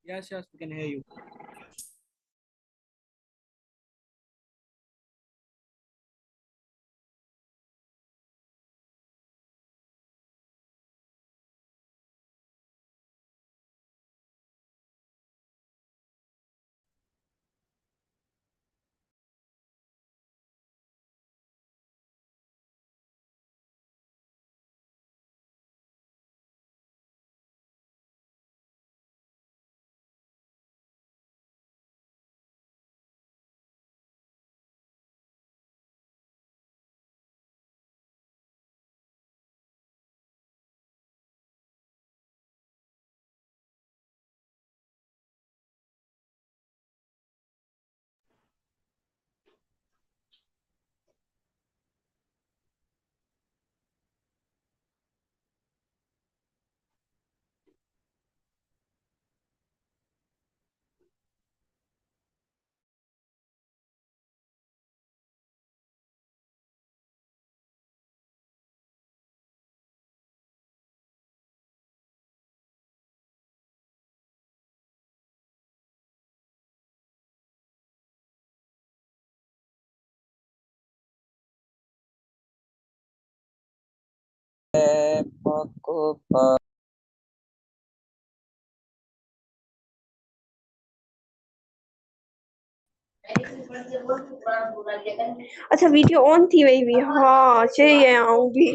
Yes, yes, we can hear you. अच्छा video on थी वही भी हाँ चाहिए आऊंगी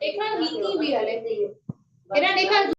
देखा नीति भी हले मेरा देखा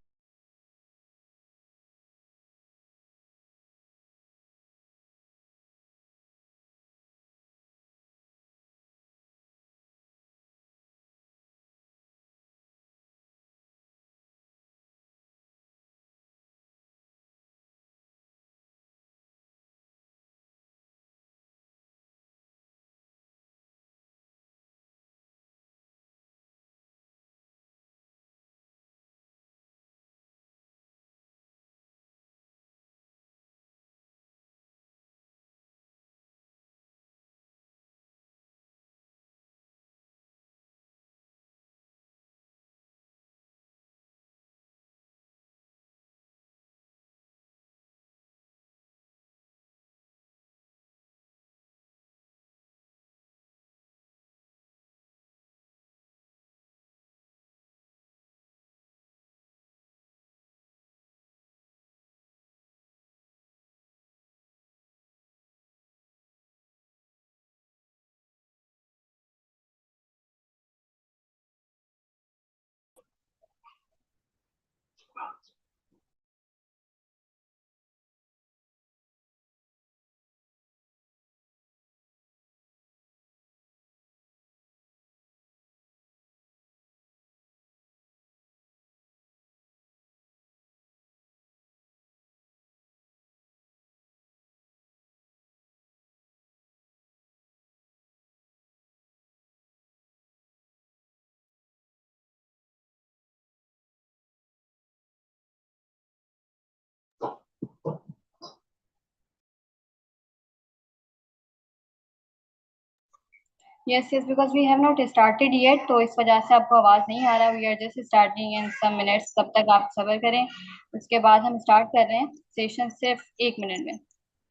Yes, yes, because we have not started yet, तो इस वजह से आपको आवाज़ नहीं आ रहा. We are just starting in some minutes. तब तक आप सब्र करें. उसके बाद हम स्टार्ट कर रहे हैं सेशन सिर्फ 1 मिनट में.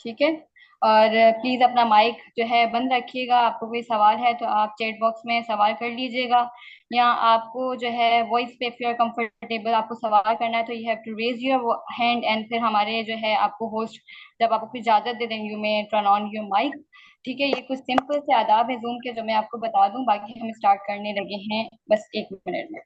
ठीक है. और प्लीज़ अपना माइक जो है बंद रखिएगा. आपको कोई सवाल है तो आप चैट बॉक्स में सवाल कर लीजिएगा, या आपको जो है वॉइस पे, इफ यू आर कंफर्टेबल, आपको सवाल करना है तो you have to raise your hand, and फिर हमारे जो है आपको होस्ट जब आपको इजाज़त दे दें, you may turn on your mic. ठीक है. ये कुछ सिंपल से आदाब है जूम के जो मैं आपको बता दूं. बाकी हम स्टार्ट करने लगे हैं बस 1 मिनट में.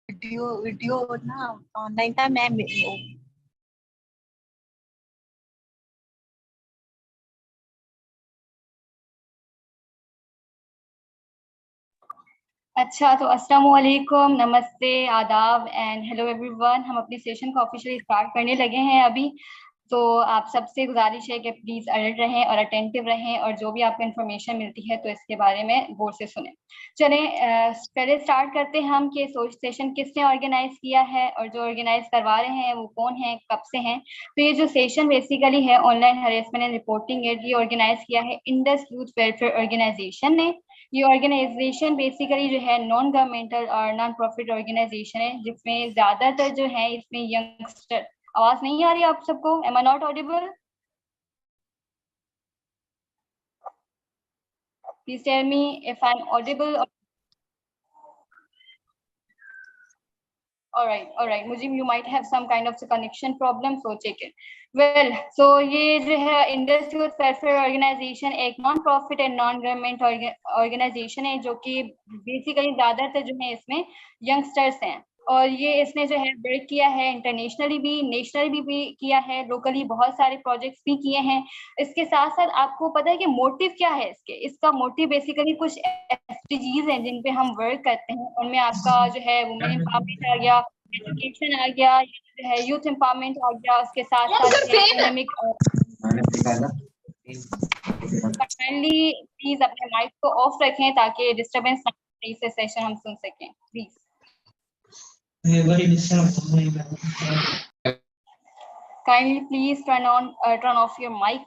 वीडियो ना ऑनलाइन था. मैं अच्छा, तो अस्सलाम वालेकुम, नमस्ते, आदाब एंड हेलो एवरीवन। हम अपनी सेशन को ऑफिशियली स्टार्ट करने लगे हैं अभी। तो आप सबसे गुजारिश है कि प्लीज अलर्ट रहें और अटेंटिव रहें, और जो भी आपको इन्फॉर्मेशन मिलती है तो इसके बारे में गौर से सुनें। चलें, पहले स्टार्ट करते हैं हम कि सेशन किसने ऑर्गेनाइज किया है, और जो ऑर्गेनाइज करवा रहे हैं वो कौन है, कब से हैं। तो ये जो सेशन बेसिकली है ऑनलाइन हरेसमेंट एंड रिपोर्टिंग, ये ऑर्गेनाइज किया है इंडस यूथ वेलफेयर ऑर्गेनाइजेशन ने। ये ऑर्गेनाइजेशन बेसिकली जो है नॉन गवर्नमेंटल और नॉन प्रॉफिट ऑर्गेनाइजेशन है, जिसमें ज्यादातर जो है इसमें यंगस्टर। आवाज नहीं आ रही आप सबको? Am I not audible? Please tell me if I am audible. all right, मुझे you might have some kind of connection problem, so check it. Well, so ये जो है इंडस यूथ वेलफेयर ऑर्गेनाइजेशन एक non profit and non government organisation है, जो कि basically ज्यादातर जो है इसमें यंगस्टर्स हैं। और ये इसने जो है वर्क किया है इंटरनेशनली भी, नेशनली भी किया है, लोकली बहुत सारे प्रोजेक्ट्स भी किए हैं। इसके साथ साथ आपको पता है कि मोटिव क्या है इसका मोटिव बेसिकली कुछ एसडीजीज हैं जिन पे हम वर्क करते हैं। उनमें आपका जो है वुमेन एम्पावरमेंट आ गया, एजुकेशन आ गया, जो है यूथ एम्पावरमेंट आ गया, उसके साथ साथ जो है इकोनॉमिक। काइंडली प्लीज अपने माइक को ऑफ रखें ताकि डिस्टरबेंस ना हो, से सेशन हम सुन सकें please. Kindly please turn off your mic.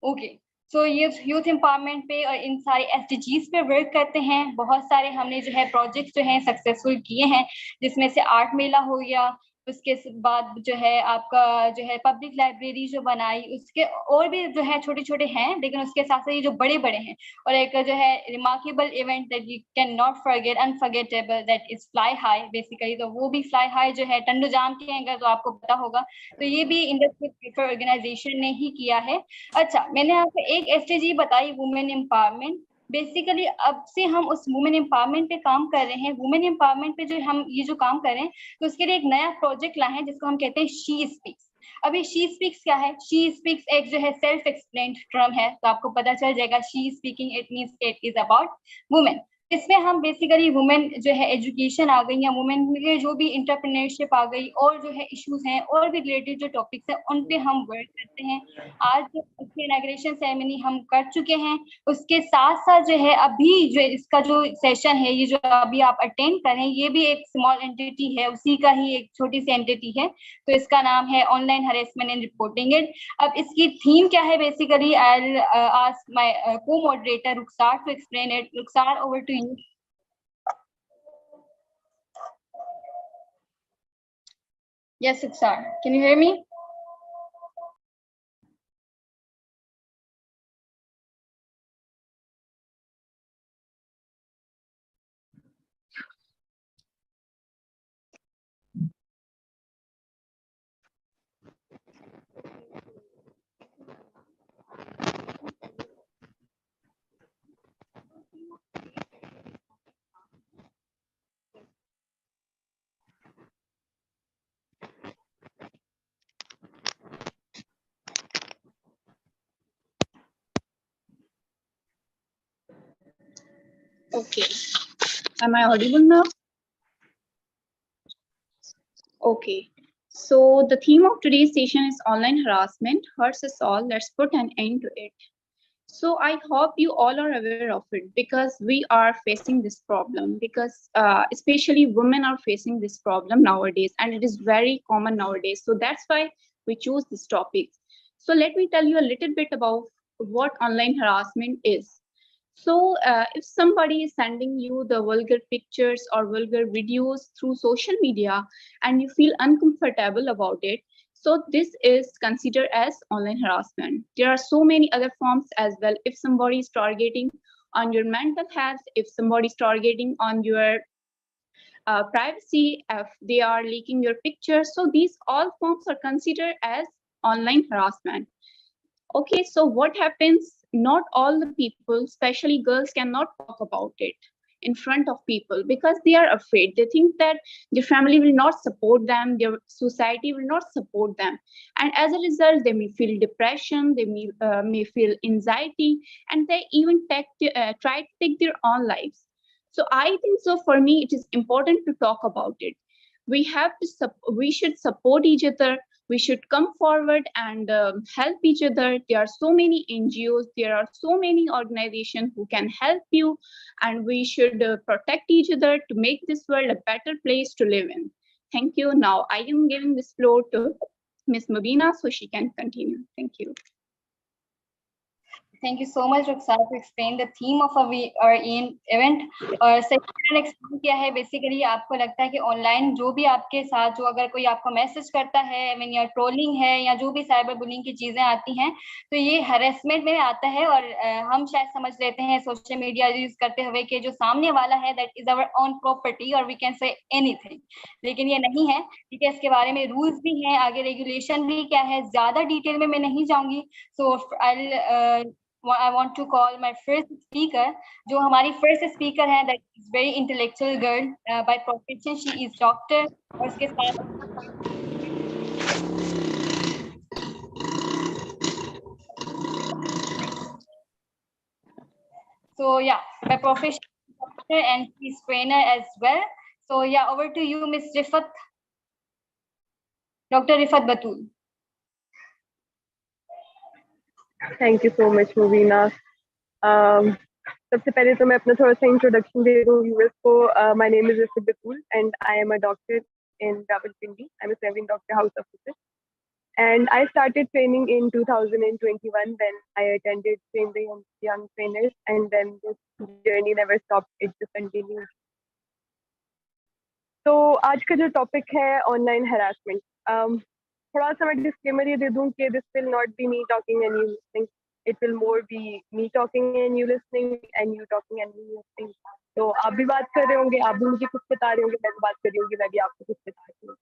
Okay. So ये यूथ एम्पावरमेंट पे और इन सारे एसडीजीज पे वर्क करते हैं। बहुत सारे हमने जो है प्रोजेक्ट्स जो है सक्सेसफुल किए हैं, जिसमें से आर्ट मेला हो गया, उसके बाद जो है आपका जो है पब्लिक लाइब्रेरी जो बनाई, उसके और भी जो है छोटे छोटे हैं, लेकिन उसके साथ साथ ये जो बड़े बड़े हैं। और एक जो है remarkable event that you can not forget, unforgettable, that is fly high basically. तो वो भी फ्लाई हाई जो है टंडू जाम के अगर तो आपको पता होगा, तो ये भी इंडस्ट्रियल ऑर्गेनाइजेशन ने ही किया है। अच्छा, मैंने आपको एक एसटीजी बताई, वुमेन एम्पावरमेंट। बेसिकली अब से हम उस वुमेन एम्पावरमेंट पे काम कर रहे हैं। वुमेन एम्पावरमेंट पे जो हम ये जो काम कर रहे हैं, तो उसके लिए एक नया प्रोजेक्ट लाए हैं जिसको हम कहते हैं शी स्पीक्स। अभी शी स्पीक्स क्या है? शी स्पीक्स एक जो है सेल्फ एक्सप्लेन्ड टर्म है, तो आपको पता चल जाएगा she speaking it means it is about women. इसमें हम बेसिकली वुमेन जो है एजुकेशन आ गई, या वुमेन के जो भी इंटरप्रेन्योरशिप आ गई, और जो है इश्यूज हैं और भी रिलेटेड जो टॉपिक्स हैं उन पे हम वर्क करते हैं। आज जो इसकी इनॉग्रेशन सेरेमनी हम कर चुके हैं, उसके साथ साथ जो है अभी जो इसका जो सेशन है, ये जो अभी आप अटेंड कर रहे हैं, ये भी एक स्मॉल एंटिटी है, उसी का ही एक छोटी सी एंटिटी है। तो इसका नाम है online harassment and reporting it. अब इसकी थीम क्या है? Basically I will ask my को moderator Rukhsar to explain it. Rukhsar, over to you. Yes, Rukhsar, can you hear me? Okay. Am I audible now? Okay. So the theme of today's session is online harassment hurts us all. Let's put an end to it. So I hope you all are aware of it, because we are facing this problem, because especially women are facing this problem nowadays, and it is very common nowadays. So that's why we choose this topic. So let me tell you a little bit about what online harassment is. So if somebody is sending you the vulgar pictures or vulgar videos through social media and you feel uncomfortable about it, so this is considered as online harassment. There are so many other forms as well. If somebody is targeting on your mental health, if somebody is targeting on your privacy, if they are leaking your pictures, so these all forms are considered as online harassment. Okay, so what happens? Not all the people, especially girls, cannot talk about it. in front of people because they are afraid. They think that their family will not support them, their society will not support them, and as a result they may feel depression, they may feel anxiety, and they even try to take their own lives. So I think so for me it is important to talk about it. We should support each other. We should come forward and help each other. There are so many NGOs, there are so many organizations who can help you, and we should protect each other to make this world a better place to live in. Thank you. Now I am giving this floor to Ms. Mubina so she can continue. Thank you. Thank you so much, Rukhsar, to explain the theme of our event. और section explain किया है basically आपको लगता है कि online जो भी आपके साथ जो अगर कोई आपको मैसेज करता है मीन या ट्रोलिंग है या जो भी साइबर बुलिंग की चीजें आती हैं तो ये हरेसमेंट में आता है और हम शायद समझ लेते हैं सोशल मीडिया यूज करते हुए कि जो सामने वाला है that is our own property और वी कैन से एनीथिंग, लेकिन ये नहीं है। ठीक है, इसके बारे में रूल्स भी हैं, आगे रेगुलेशन भी क्या है, ज्यादा डिटेल में मैं नहीं जाऊंगी। सो I want to call my first speaker, जो हमारी first speaker है, that is very intellectual girl, by profession she is doctor, और उसके साथ so yeah, by profession doctor and she is trainer as well. So yeah, over to you, Miss Rifat, Dr. Rifat Batul. Thank you so much, Movina. सबसे पहले तो मैं अपना थोड़ा सा इंट्रोडक्शन दे दूँ व्यूअर्स को. My name is Rifat Batul and I am a doctor in Rawalpindi. I'm a serving doctor house officer. And I started training in 2021 when I attended train the young trainers, and then this journey never stopped. It just continued. तो आज का जो topic है online harassment, थोड़ा सा मैं disclaimer ये दे दूं कि this will not be me talking and you listening. It will more be me talking and you listening and you talking and me listening. तो आप भी बात कर रहे होंगे, आप भी मुझे कुछ बता रहे होंगे, मैं भी बात कर रही होंगी, मैं भी आपको कुछ बता रही हूँ.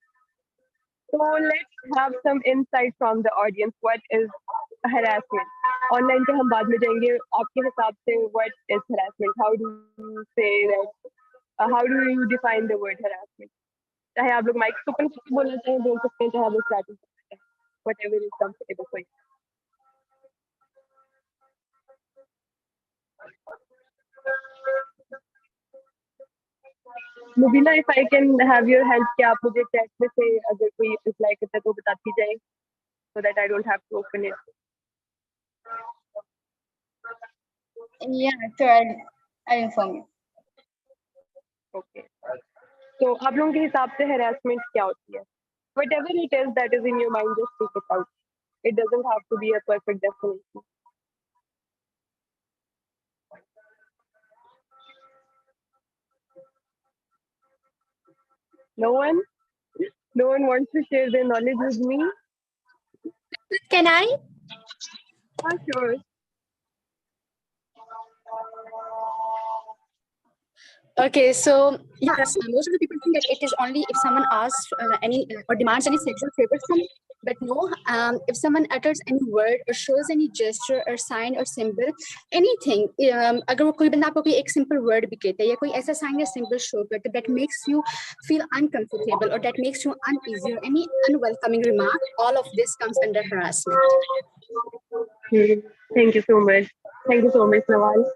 So let's have some insight from the audience. What is harassment? Online पे हम बाद में जाएंगे. आपके हिसाब से what is harassment? How do you say that? How do you define the word harassment? चाहे आप लोग माइक ओपन करके बोलना चाहें बोल सकते हैं, चाहे आप लोग स्टार्टिंग कर सकते हैं. Whatever is comfortable for you. Mubina, if I can have your help, क्या आप मुझे चैट में से अगर कोई रिप्लाई करता है तो बताती जाए, so that I don't have to open it. Yeah, sure, I'll inform you. Okay. तो आप लोगों के हिसाब से harassment क्या होती है? Whatever it is that is in your mind, just speak it out. It doesn't have to be a perfect definition. No one? No one wants to share their knowledge with me? Can I? Sure. Okay, so yes, most of the people think that it is only if someone asks any or demands any sexual favors from, but no, if someone utters any word or shows any gesture or sign or symbol, anything, अगर वो कोई बंदा आपको कोई एक simple word भी कहता है या कोई ऐसा sign या symbol show करता है that makes you feel uncomfortable or that makes you uneasy or any unwelcoming remark, all of this comes under harassment. Thank you so much. Thank you so much, Nawal.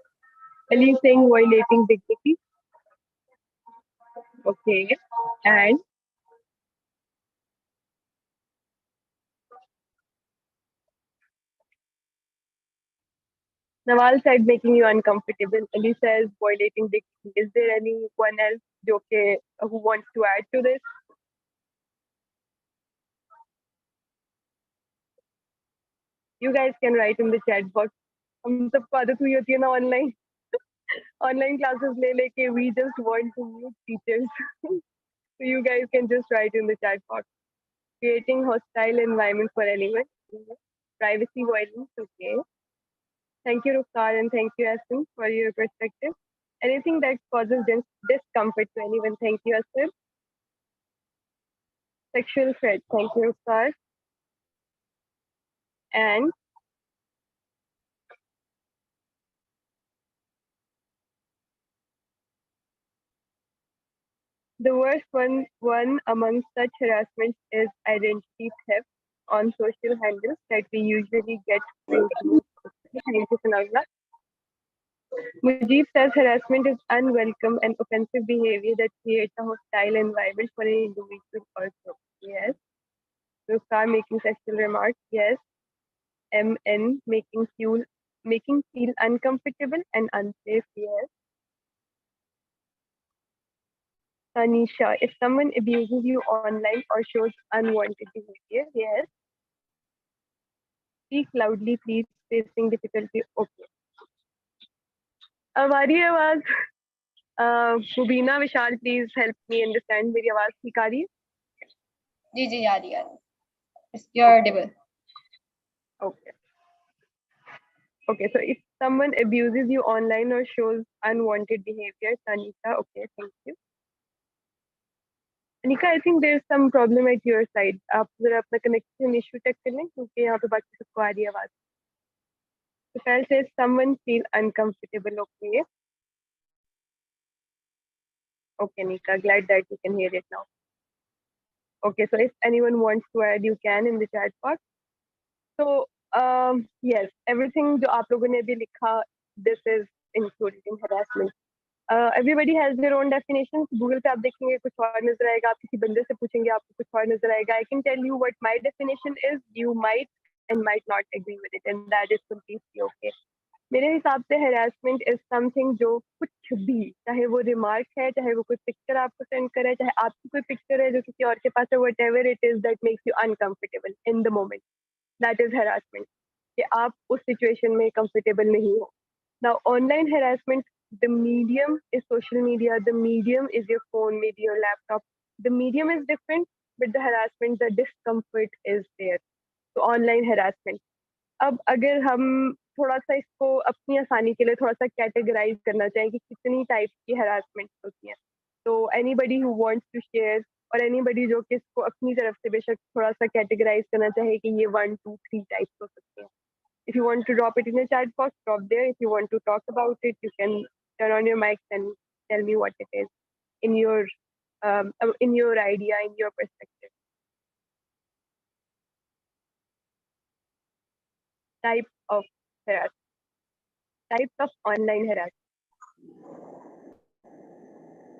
Are you saying violating dignity? Okay. And Nawal said making you uncomfortable. Ali says violating dignity. Is there anyone else who wants to add to this? You guys can write in the chat box. हम सबको आदत हुई होती है ना online classes ले लेके. We just want to meet teachers. So you guys can just write in the chat box. Creating hostile environment for anyone. Privacy violence. Okay. Thank you, Rukhsar, and thank you, Asim, for your perspective. Anything that causes discomfort to anyone. Thank you, Asim. Sexual threat. Thank you, Rukhsar. And The worst one among such harassment is identity theft on social handles that we usually get into. Thank you, Sanagla. Mujib says harassment is unwelcome and offensive behavior that creates a hostile environment for an individual or group. Yes. Rufkar making sexual remarks. Yes. MN making feel uncomfortable and unsafe. Yes. Tanisha, if someone abuses you online or shows unwanted behavior. Yes. Speak loudly, please. Facing difficulty. Okay. अब आ रही है आवाज? मुबीना, विशाल, please help me understand. मेरी आवाज ठीक आ रही है? जी आ रही है. It's audible. Okay. Okay, so if someone abuses you online or shows unwanted behavior, Tanisha, okay, thank you. Anika, I think there's some problem at your side. आप जरा अपना connection issue check कर लें क्योंकि यहाँ पे बाकी सबको आ रही है आवाज. Vishal says someone feel uncomfortable. Okay. Okay, Nika, glad that you can hear it now. Okay, so if anyone wants to add, you can in the chat box. So, yes, everything जो आप लोगों ने भी लिखा, this is included in harassment. Everybody has their own definitions. Google पे आप देखेंगे कुछ और नजर आएगा, आप किसी बंदे से पूछेंगे आपको कुछ और नजर आएगा. I can tell you what my definition is. You might and might not agree with it, and that is completely okay. मेरे हिसाब से harassment is something जो कुछ भी, चाहे वो remark है, चाहे वो कोई picture आपको send करे, चाहे आपकी कोई picture है जो किसी और के पास है, whatever it is that makes you uncomfortable in the moment, that is harassment. कि आप उस situation में comfortable नहीं हो. Now, online harassment, the medium is social media, the medium is your phone, maybe your laptop. The medium is different, but the harassment, the discomfort is there. So, online harassment. अब अगर हम थोड़ा सा इसको अपनी आसानी के लिए थोड़ा सा कैटेगराइज करना चाहें कि कितनी टाइप की हरासमेंट होती हैं, तो anybody who wants to share और एनीबडी जो कि इसको अपनी तरफ से बेशक थोड़ा सा कैटेगराइज करना चाहे कि ये 1 2 3 टाइप्स हो सकते हैं. If you want to drop it in the chat box, drop there. If you want to talk about it, you can turn on your mics and tell me what it is in your idea, in your perspective. Types of harassment. Types of online harassment.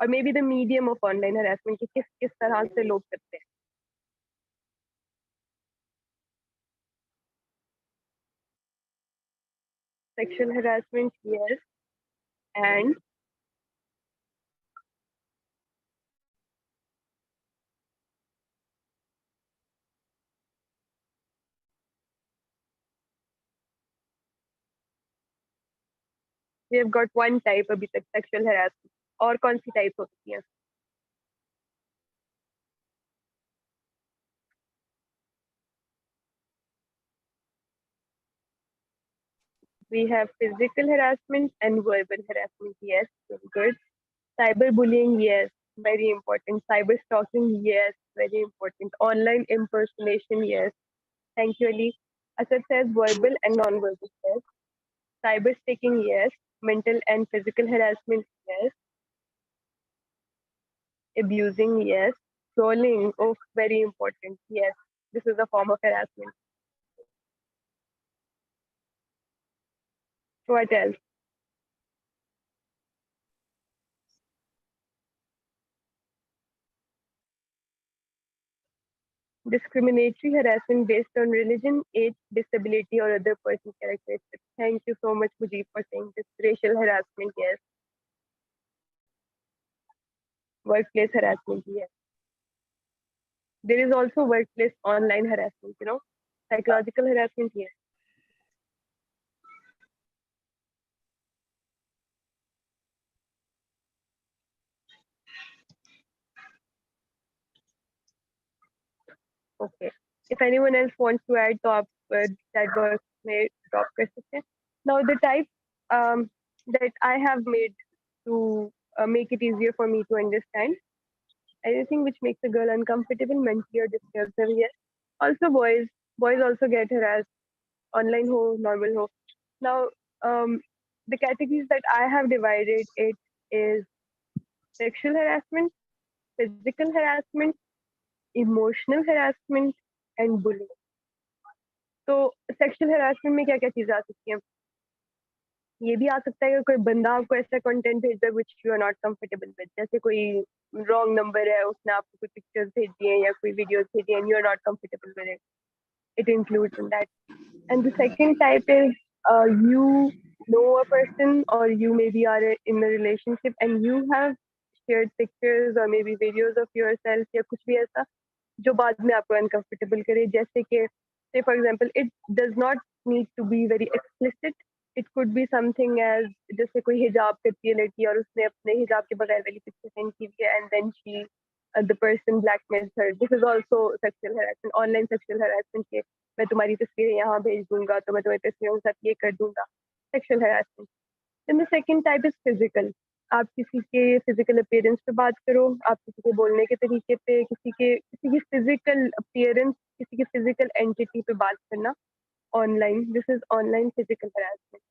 Or maybe the medium of online harassment कि किस तरह से लोग करते हैं. Sexual harassment, yes. And we have got one type अभी तक sexual harassment. और कौन सी type हो सकती है? We have physical harassment and verbal harassment. Yes, very good. Cyberbullying, yes, very important. Cyber stalking, yes, very important. Online impersonation, yes. Thank you, Ali. Asad says verbal and non-verbal, yes. Cyber stalking, yes. Mental and physical harassment, yes. Abusing, yes. Trolling, oh, very important. Yes, this is a form of harassment. What else? Discriminatory harassment based on religion, age, disability, or other personal characteristics. Thank you so much, Mujib, for saying this. Racial harassment, yes. Workplace harassment, yes. There is also workplace online harassment, psychological harassment, yes. Okay. If anyone else wants to add, तो आप chat box में drop कर सकते हैं. Now the type that I have made to make it easier for me to understand. Anything which makes a girl uncomfortable, mentally or disturbs her, yes. Also boys also get harassed, online ho, normal ho. Now the categories that I have divided it is sexual harassment, physical harassment, emotional harassment, and bullying. तो sexual harassment में क्या क्या चीजें आ सकती हैं? ये भी आ सकता है कि कोई बंदा आपको ऐसा कंटेंट भेज दे which you are not comfortable with, जैसे कोई रॉन्ग नंबर है, उसने आपको कोई पिक्चर्स भेजी हैं या कोई वीडियोस भेजी हैं and you are not comfortable with it. It includes in that. And the second type is you know a person or you maybe are in a relationship and you have shared pictures or maybe videos of yourself या कुछ भी ऐसा जो बाद में आपको uncomfortable करे, जैसे कि say for example it does not need to be very explicit. It could be something as जैसे कोई हिजाब करती है लड़की और उसने अपने हिजाब के बगैर वाली पिक्चर सेंड की है and then the person blackmails her. This is also sexual harassment, online sexual harassment के मैं तुम्हारी तस्वीरें यहाँ भेज दूंगा तो मैं तुम्हारी तस्वीरों के साथ ये कर दूंगा. Sexual harassment. Then the second type is physical. आप किसी के फिजिकल अपीयरेंस पे बात करो, आप किसी के बोलने के तरीके पे, किसी की फिजिकल अपीयरेंस, किसी की फिजिकल एंटिटी पे बात करना online. This is online physical harassment.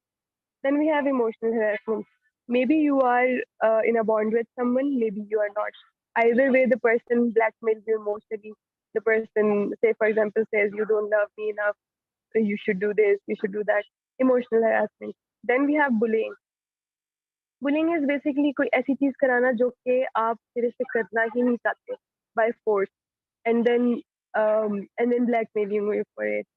Then we have emotional harassment. Maybe you are in a bond with someone, maybe you are not. Either way, the person blackmails you emotionally. The person, say for example, says you don't love me enough, you should do this, you should do that. Emotional harassment. Then we have bullying. Bullying is basically कोई ऐसी चीज कराना जो कि आप फिर से करना ही नहीं चाहते by force, and then blackmailing you for it.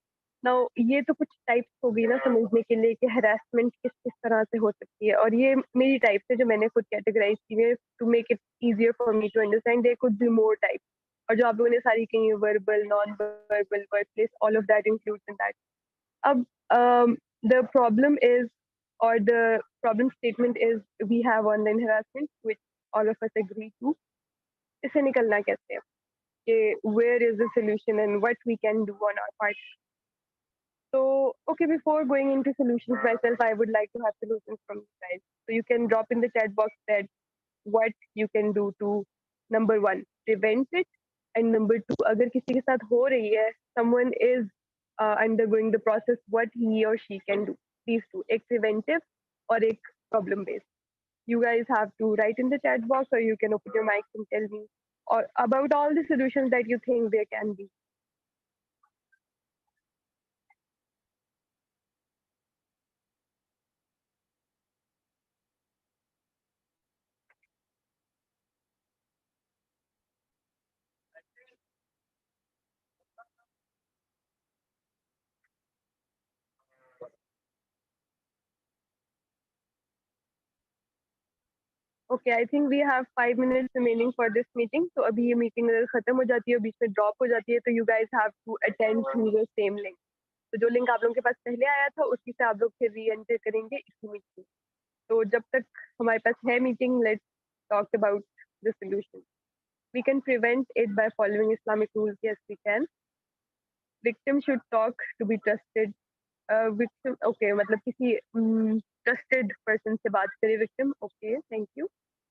Now ये तो कुछ टाइप्स हो गई ना समझने के लिए कि हरासमेंट किस किस तरह से हो सकती है, और ये मेरी टाइप्स है जो मैंने खुद कैटेगराइज की है to make it easier for me to understand. There could be more types, और जो आप लोगों ने सारी कही है verbal, non verbal, workplace, all of that includes in that. अब the problem is or the problem statement is we have online harassment which all of us agree to. इससे निकलना कैसे है कि where is the solution and what we can do on our part. So, okay, before going into solutions myself, I would like to have solutions from you guys. So you can drop in the chat box that what you can do to, number one, prevent it, and number two, अगर किसी के साथ हो रही है, someone is undergoing the process, what he or she can do. These two, एक preventive और एक problem based. You guys have to write in the chat box, or you can open your mics and tell me or about all the solutions that you think there can be. Okay, I think we have 5 minutes remaining for this meeting. So अभी ये meeting अगर खत्म हो जाती है, बीच में drop हो जाती है, तो you guys have to attend through the same link. तो जो link आप लोगों के पास पहले आया था, उसी से आप लोग फिर re-enter करेंगे इसी meeting. तो जब तक हमारे पास है meeting, let's talk about the solution. We can prevent it by following Islamic rules. Yes, we can. Victim should talk to be trusted. Victim, okay, मतलब किसी trusted person से बात करे victim. Okay, thank you.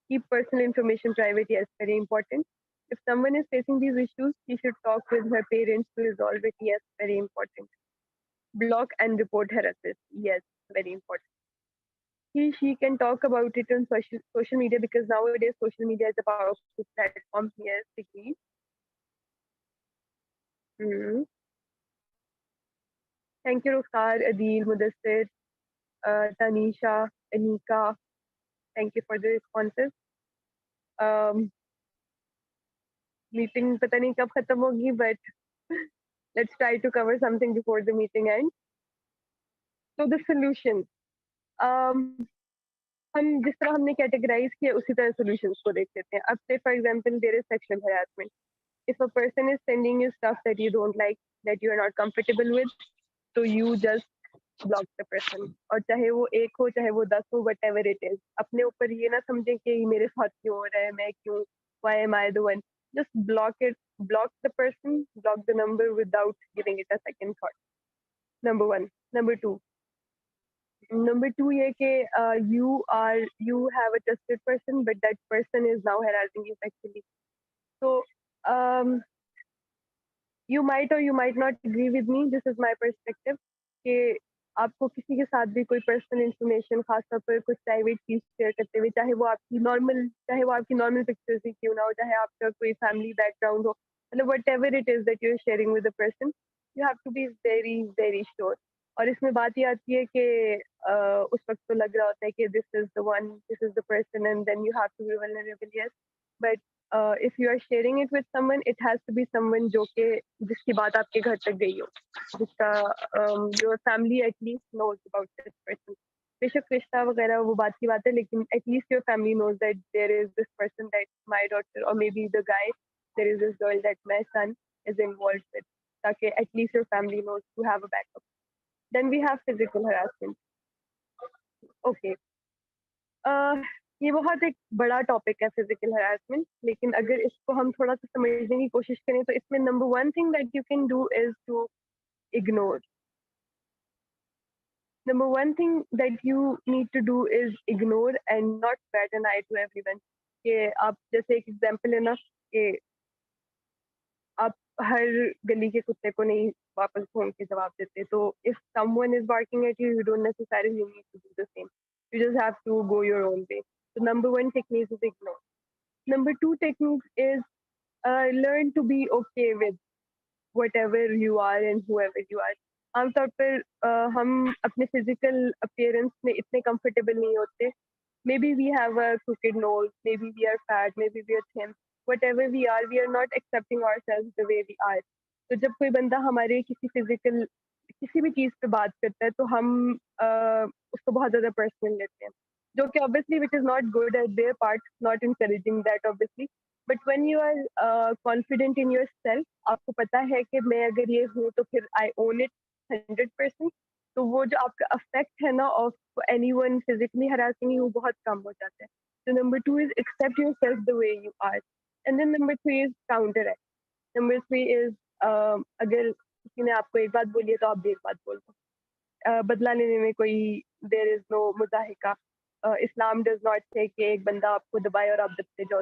Keep personal information private. Yes, very important. If someone is facing these issues, she should talk with her parents to resolve it. Yes, very important. Block and report harassers. Yes, very important. She can talk about it on social media, because nowadays social media is a powerful platform. Yes, agree. Hmm. Thank you, Rukhsar, Adil, Mudassir, Tanisha, Anika. Thank you for the responses. Meeting पता नहीं कब खत्म होगी, but let's try to cover something before the meeting ends. So the solution. हम जिस तरह हमने categorize किया उसी तरह solutions को देख लेते हैं. अब say for example there is sexual harassment. If a person is sending you stuff that you don't like, that you are not comfortable with, so you just block the person. और चाहे वो एक हो चाहे वो 10 हो, whatever it is. अपने ऊपर ये ना समझें कि मेरे साथ क्यों हो रहा है, मैं क्यों, why am I the one? Just block it, block the person, block the number without giving it a second thought. Number one. Number two ये कि you have a trusted person, but that person is now harassing you sexually. So you might or you might not agree with me. This is my perspective. कि आपको किसी के साथ भी कोई personal information, खासतौर पर कुछ प्राइवेट चीज़ शेयर करते हुए, चाहे वो आपकी नॉर्मल पिक्चर्स ही क्यों ना हो, चाहे आपका कोई फैमिली बैकग्राउंड हो, मतलब whatever it is that you are sharing with the person, you have to be very very sure. और इसमें बात ये आती है कि उस वक्त तो लग रहा होता है कि this is the one, this is the person, and then you have to be vulnerable, yes, but if you are sharing it with someone, it has to be someone जो कि जिसकी बात आपके घर तक गई हो, जिसका your family at least knows about this person. बेशक रिश्ता वगैरह वो बात की बात है, लेकिन at least your family knows that there is this person that my daughter or maybe the guy, there is this girl that my son is involved with, ताकि at least your family knows to have a backup. Then we have physical harassment. Okay, ये बहुत एक बड़ा topic है physical harassment, लेकिन अगर इसको हम थोड़ा सा समझने की कोशिश करें तो इसमें number one thing that you can do is to ignore. Number one thing that you need to do is ignore and not bat an eye to everyone. कि आप जैसे एक एग्जांपल है ना कि आप हर गली के कुत्ते को नहीं वापस फोन के जवाब देते, तो if someone is barking at you, you don't necessarily need to do the same, you just have to go your own way. So number one technique is ignore. Number two technique is learn to be okay with whatever you are and whoever you are. आमतौर पर हम अपने physical appearance में इतने comfortable नहीं होते. Maybe we have a crooked nose, maybe we are fat, maybe we are thin. Whatever we are not accepting ourselves the way we are. तो जब कोई बंदा हमारे किसी फिजिकल किसी भी चीज़ पे बात करता है तो हम उसको बहुत ज़्यादा पर्सनल लेते हैं, जो कि obviously which is not good at their part, not encouraging that obviously. But when you are confident in yourself, आपको पता है कि मैं अगर ये हूँ तो फिर I own it 100%, तो वो जो आपका अफेक्ट है ना of anyone physically harassing you वो बहुत कम हो जाता है. So number two is accept yourself the way you are. And then number three is counteract. Number three is अगर किसी ने आपको एक बात बोली है तो आप भी एक बात बोल दो. बदला लेने में कोई देयर इज नो मुजाहिका. इस्लाम डज नॉट से कि एक बंदा आपको दबाए और आप दबते जाओ.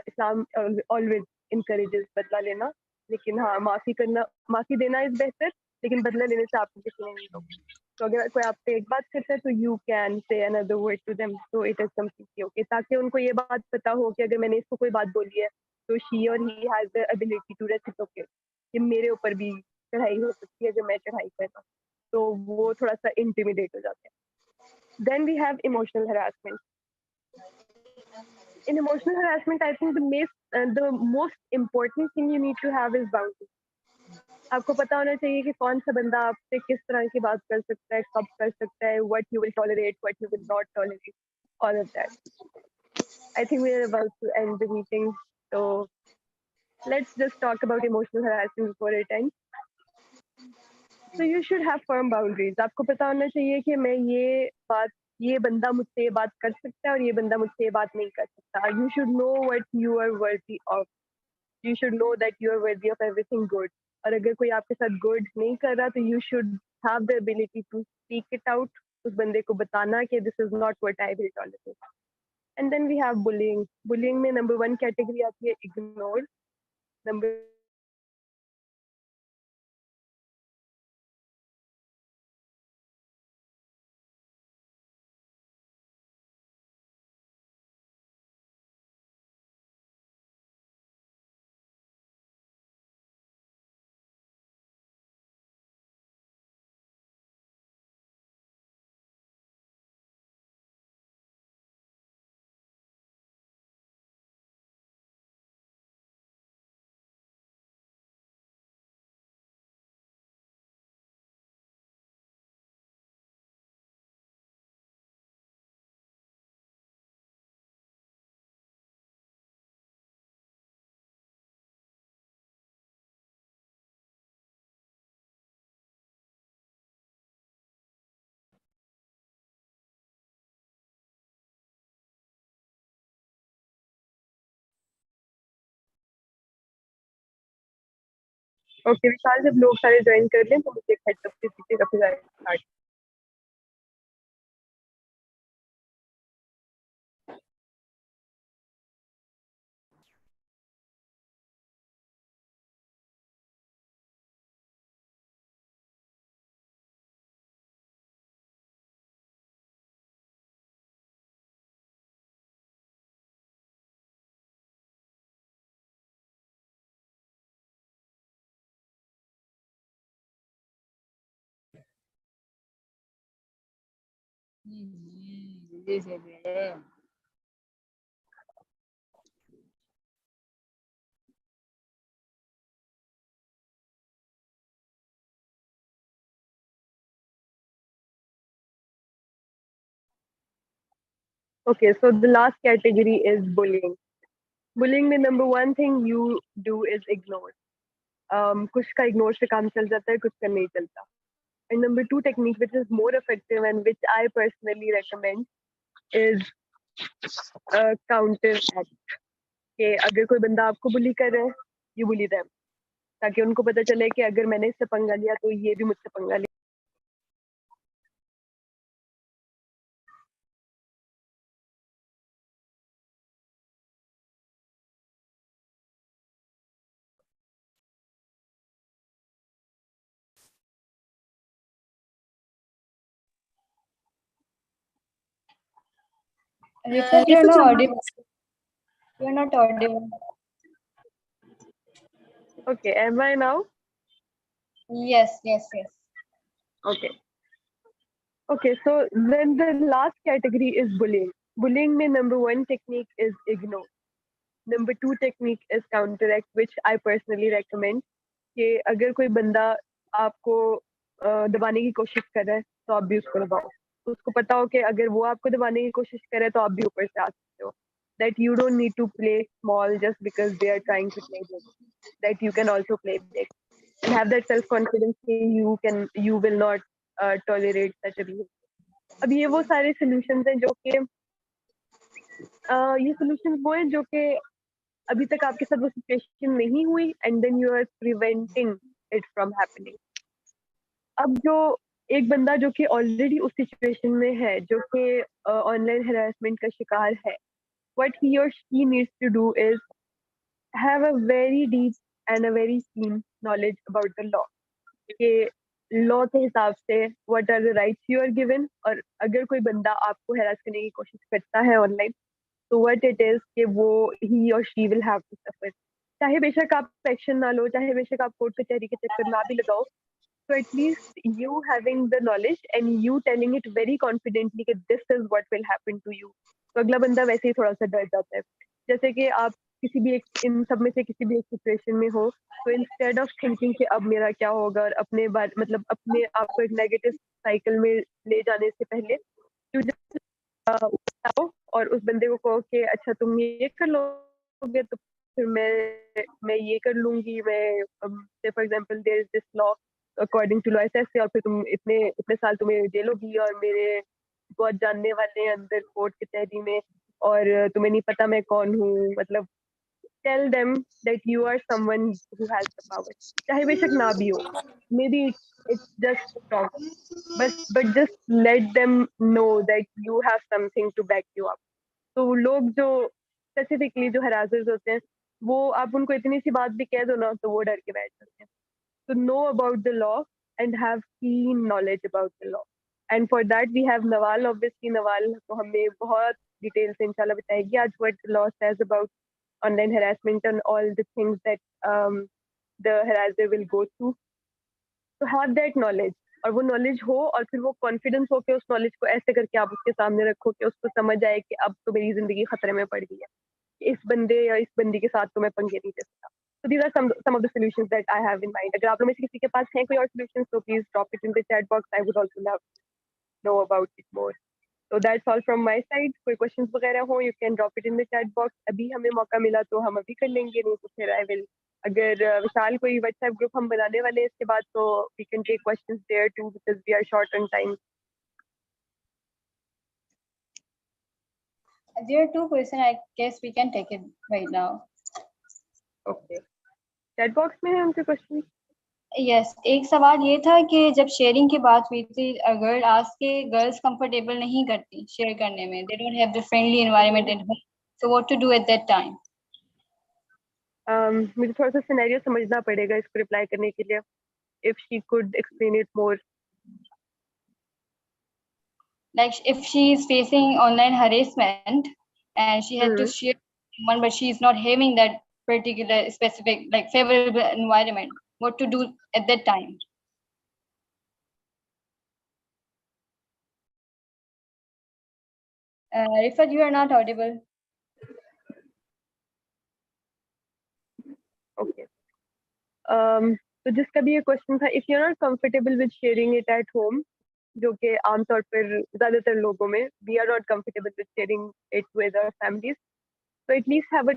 इस्लाम ऑलवेज इनकरेजेस बदला लेना, लेकिन हाँ माफ़ी देना इज बेहतर, लेकिन बदला लेने से आपको किसी ने नहीं रोका. तो अगर कोई आपसे एक बात करता है तो you can say another word to them, तो इट इज समथिंग ओके, ताकि उनको ये बात पता हो कि अगर मैंने इसको कोई बात बोली है तो शी और he has the ability to reciprocate, कि मेरे ऊपर भी चढ़ाई हो सकती है जो मैं चढ़ाई कर रहा हूँ, तो वो थोड़ा सा इंटिमिडेट हो जाता है. Then we have emotional harassment. In emotional harassment, I think the most important thing you need to have is boundaries. आपको पता होना चाहिए कि कौन सा बंदा आपसे किस तरह की बात कर सकता है, कब कर सकता है, what you will tolerate, what you will not tolerate, all of that. I think we are about to end the meeting, so let's just talk about emotional harassment before it ends. So you should have firm boundaries. आपको पता होना चाहिए कि मैं ये बंदा मुझसे ये बात कर सकता है और ये बंदा मुझसे ये बात नहीं कर सकता. You should know what you are worthy of. You should know that you are worthy of everything good. और अगर कोई आपके साथ good नहीं कर रहा तो you should have the ability to speak it out. उस बंदे को बताना कि this is not what I will tolerate. And then we have bullying. Bullying में number one category आती है ignore. Number ओके विशाल, जब लोग सारे ज्वाइन कर लें तो मुझे एक हेड्स अप दीजिएगा फिर start. Okay, so the last category is bullying. Bullying में number one thing you do is ignore. कुछ का ignore से काम चल जाता है, कुछ का नहीं चलता. And number two technique, which is more effective and which I personally recommend, is counteract. कि अगर कोई बंदा आपको bully कर रहा है, you bully them. ताकि उनको पता चले कि अगर मैंने इससे पंगा लिया तो ये भी मुझसे पंगा लिया. Rifat, you're not audible. You're not audible. Okay, am I now? Yes, yes, yes. Okay. Okay, so then the last category is bullying. Bullying में number one technique is ignore. Number two technique is counteract, which I personally recommend. कि अगर कोई बंदा आपको दबाने की कोशिश कर रहा है तो आप भी उसको दबाओ. उसको पता हो कि अगर वो आपको दबाने की कोशिश कर रहा है तो आप भी ऊपर से आ सकते हो. That you don't need to play small just because they are trying to play big. That you can also play big and have that self confidence कि you will not tolerate such a behavior. अब ये वो सारे solutions हैं जो कि ये solutions वो हैं जो कि अभी तक आपके साथ वो situation नहीं हुई and then you are preventing it from happening. अब जो एक बंदा जो कि ऑलरेडी उस सिचुएशन में है जो कि ऑनलाइन harassment का शिकार है, what he or she needs to do is have a very deep and a very keen knowledge about the law. कि लॉ के हिसाब से what are the rights you are given, और अगर कोई बंदा आपको harass करने की कोशिश करता है ऑनलाइन तो what it is कि वो he or she will have to suffer. चाहे बेशक आप एक्शन ना लो, चाहे बेशक आप कोर्ट कचहरी के चक्कर ना भी लगाओ, so at least you having the knowledge and you telling it very confidently कि this is what will happen to you, तो अगला बंदा वैसे ही थोड़ा सा डर जाता है. जैसे कि आप किसी भी एक इन सब में से किसी भी एक सिचुएशन में हो तो इंस्टेड ऑफ थिंकिंग कि अब मेरा क्या होगा और अपने बारे मतलब अपने आप को एक नेगेटिव साइकिल में ले जाने से पहले you just बताओ और उस बंदे को कहो कि अच्छा तुम ये कर लोगे तो फिर मैं ये कर लूंगी. मैं say for example there is this law according to law ऐसे और फिर तुम इतने इतने साल तुम्हें जेल होगी और मेरे बहुत जानने वाले हैं अंदर कोर्ट कचहरी में और तुम्हें नहीं पता मैं कौन हूँ. मतलब tell them that you are someone who has the power. चाहे बेशक ना भी हो, maybe it's just strong, but just let them know that you have something to back you up. तो लोग जो स्पेसिफिकली जो हरासर्स होते हैं वो आप उनको इतनी सी बात भी कह दो ना तो वो डर के बैठ जाते हैं. To know about the law and have keen knowledge about the law. And for that we have Nawal. Obviously Nawal तो हमें बहुत डिटेल से इंशाल्लाह बताएगी आज what the law says about online harassment and all the things that the harasser will go through. To have that knowledge और वो knowledge हो और फिर वो कॉन्फिडेंस हो कि उस नॉलेज को ऐसे करके आप उसके सामने रखो कि उसको समझ आए कि अब तो मेरी जिंदगी खतरे में पड़ गई है, इस बंदे या इस बंदी के साथ तो मैं पंगे नहीं ले सकता. So these are some of the solutions that I have in mind. अगर आप लोग में से किसी के पास हैं कोई और solutions तो please drop it in the chat box. I would also love to know about it more. So that's all from my side. कोई questions वगैरह हो you can drop it in the chat box. अभी हमें मौका मिला तो हम अभी कर लेंगे, नहीं तो फिर I will. अगर विशाल कोई WhatsApp ग्रुप हम बनाने वाले हैं इसके बाद तो we can take questions there too because we are short on time. There are two questions. I guess we can take it right now. Okay. Chat box में है उनके questions. Yes, एक सवाल ये था कि जब शेयरिंग की बात हुई थी अगर आज के गर्ल्स कंफर्टेबल नहीं करती शेयर करने में, they don't have the friendly environment at home, so what to do at that time? मुझे थोड़ा सा सिनेरियो समझना पड़ेगा इसको रिप्लाई करने के लिए. If she could explain it more. Like if she is facing online harassment and she had to share someone but she is not having that particular specific like favorable environment, what to do at that time? Rifat, you are not audible. Okay. तो जिसका भी ये question था, if you are not comfortable with sharing it at home, जो कि आमतौर पर ज्यादातर लोगों में we are not comfortable with sharing it with our families, तो at least have a